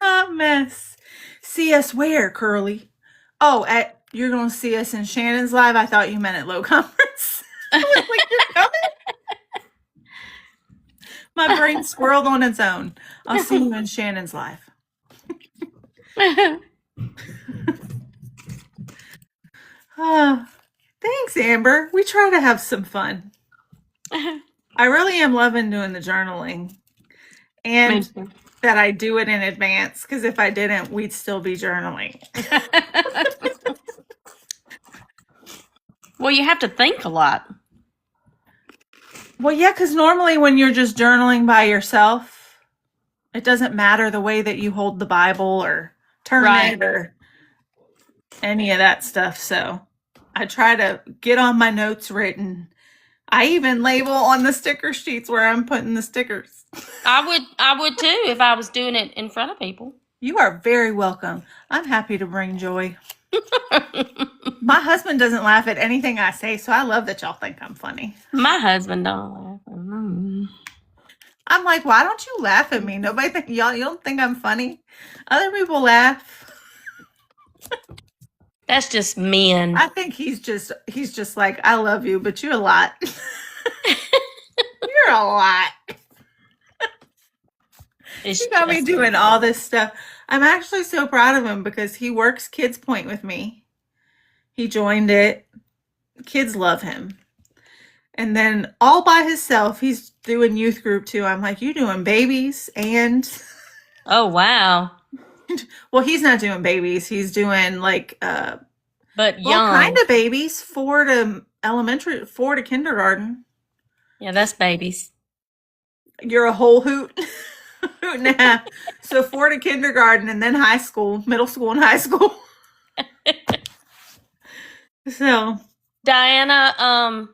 Hot mess. See us where, Curly? Oh, you're going to see us in Shannon's live? I thought you meant at Low Conference. I was like, you're coming? My brain squirreled on its own. I'll see you in Shannon's live. Thanks, Amber. We try to have some fun. I really am loving doing the journaling. And that I do it in advance, because if I didn't, we'd still be journaling.
Well, you have to think a lot.
Well, yeah, because normally when you're just journaling by yourself, it doesn't matter the way that you hold the Bible or turn it or any of that stuff. So I try to get on my notes written. I even label on the sticker sheets where I'm putting the stickers.
I would too if I was doing it in front of people.
You are very welcome. I'm happy to bring joy. My husband doesn't laugh at anything I say, so I love that y'all think I'm funny.
My husband don't laugh.
I'm like, why don't you laugh at me? Nobody think you don't think I'm funny? Other people laugh.
That's just men.
I think he's just like, I love you, but you're a lot. You're a lot. He got me doing all this stuff. I'm actually so proud of him because he works Kids Point with me. He joined it. Kids love him. And then all by himself, he's doing youth group too. I'm like, you doing babies and...
Oh, wow.
Well, he's not doing babies. He's doing like...
but young.
kind of babies. 4 to kindergarten.
Yeah, that's babies.
You're a whole hoot. Hoot and a half. So 4 to kindergarten and then high school, middle school and high school. So,
Diana,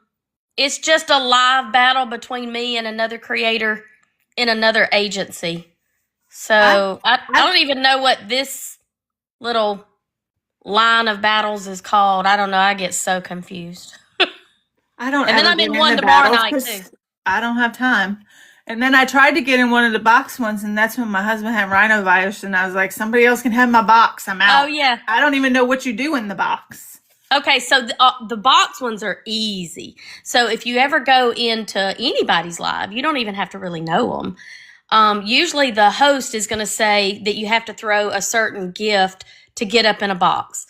it's just a live battle between me and another creator in another agency. So I don't even know what this little line of battles is called. I don't know. I get so confused.
I don't.
And then I'm in one tomorrow night too.
I don't have time. And then I tried to get in one of the box ones, and that's when my husband had rhinovirus, and I was like, somebody else can have my box. I'm out.
Oh, yeah.
I don't even know what you do in the box.
Okay, so the box ones are easy. So if you ever go into anybody's live, you don't even have to really know them. Usually the host is going to say that you have to throw a certain gift to get up in a box.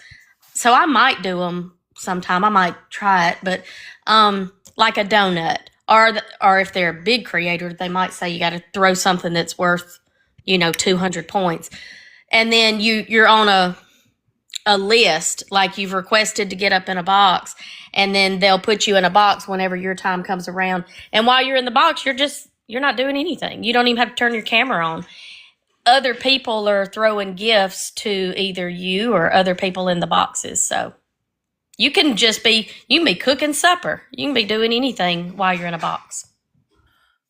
So I might do them sometime. I might try it, but like a donut. Or if they're a big creator, they might say you got to throw something that's worth, 200 points. And then you're on a list, like you've requested to get up in a box, and then they'll put you in a box whenever your time comes around. And while you're in the box, you're not doing anything. You don't even have to turn your camera on. Other people are throwing gifts to either you or other people in the boxes. So you can be cooking supper. You can be doing anything while you're in a box.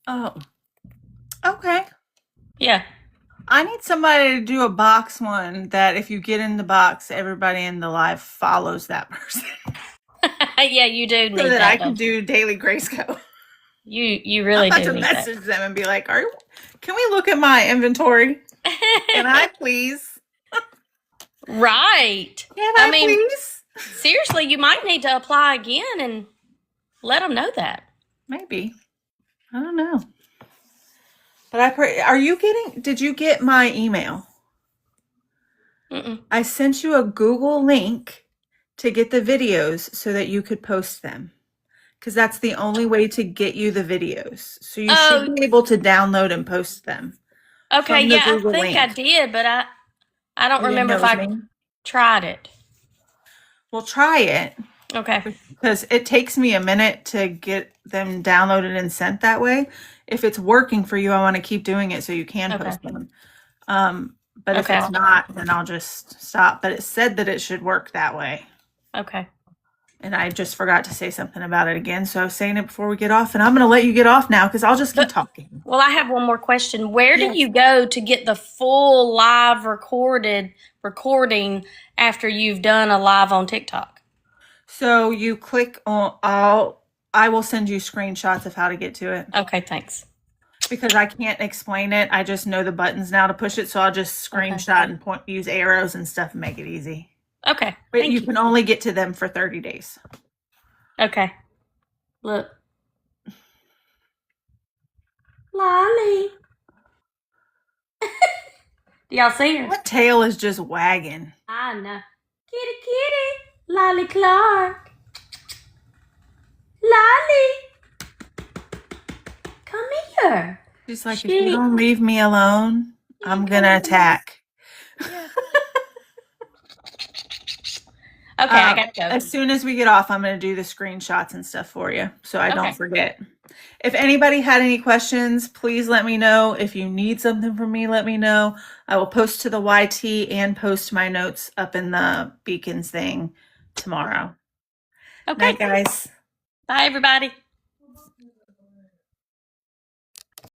Oh, okay.
Yeah.
I need somebody to do a box one that if you get in the box, everybody in the live follows that person.
Yeah, you do need
so that
that.
I can do daily Grace Co.
You really
I'm
do
about to
need
message them and be like, can we look at my inventory? Can I please?
Right.
Can
I
I
mean,
please?
seriously, you might need to apply again and let them know that.
Maybe. I don't know. But did you get my email?
Mm-mm.
I sent you a Google link to get the videos so that you could post them. Because that's the only way to get you the videos. So you should
Oh,
be able to download and post them
okay.
from the
Yeah, I
Google
think I
link.
did, but I don't
You didn't
remember
know it
if
was
I
me?
tried it.
Well, try it.
Okay.
Because it takes me a minute to get them downloaded and sent that way. If it's working for you, I want to keep doing it so you can
Okay.
post them. But if
Okay.
it's not, then I'll just stop. But it said that it should work that way.
Okay.
And I just forgot to say something about it again. So I was saying it before we get off. And I'm going to let you get off now because I'll just keep talking.
Well, I have one more question. Where do
Yes.
you go to get the full live recording after you've done a live on TikTok?
So you click on, I will send you screenshots of how to get to it
Okay, thanks.
because I can't explain it. I just know the buttons now to push it. So I'll just screenshot and use arrows and stuff and make it easy.
Okay.
But
Thank
you
you.
can only get to them for 30 days.
Okay. Look. Lolly. Do y'all see her?
What tail is just wagging?
I know. Kitty, kitty. Lolly Clark. Lolly. Come here.
She's like, if you don't leave me alone, I'm going to attack.
Okay, I got to go.
As soon as we get off, I'm going to do the screenshots and stuff for you so I
Okay.
don't forget. If anybody had any questions, please let me know. If you need something from me, let me know. I will post to the YT and post my notes up in the Beacons thing tomorrow.
Okay.
Night, guys.
Bye, everybody.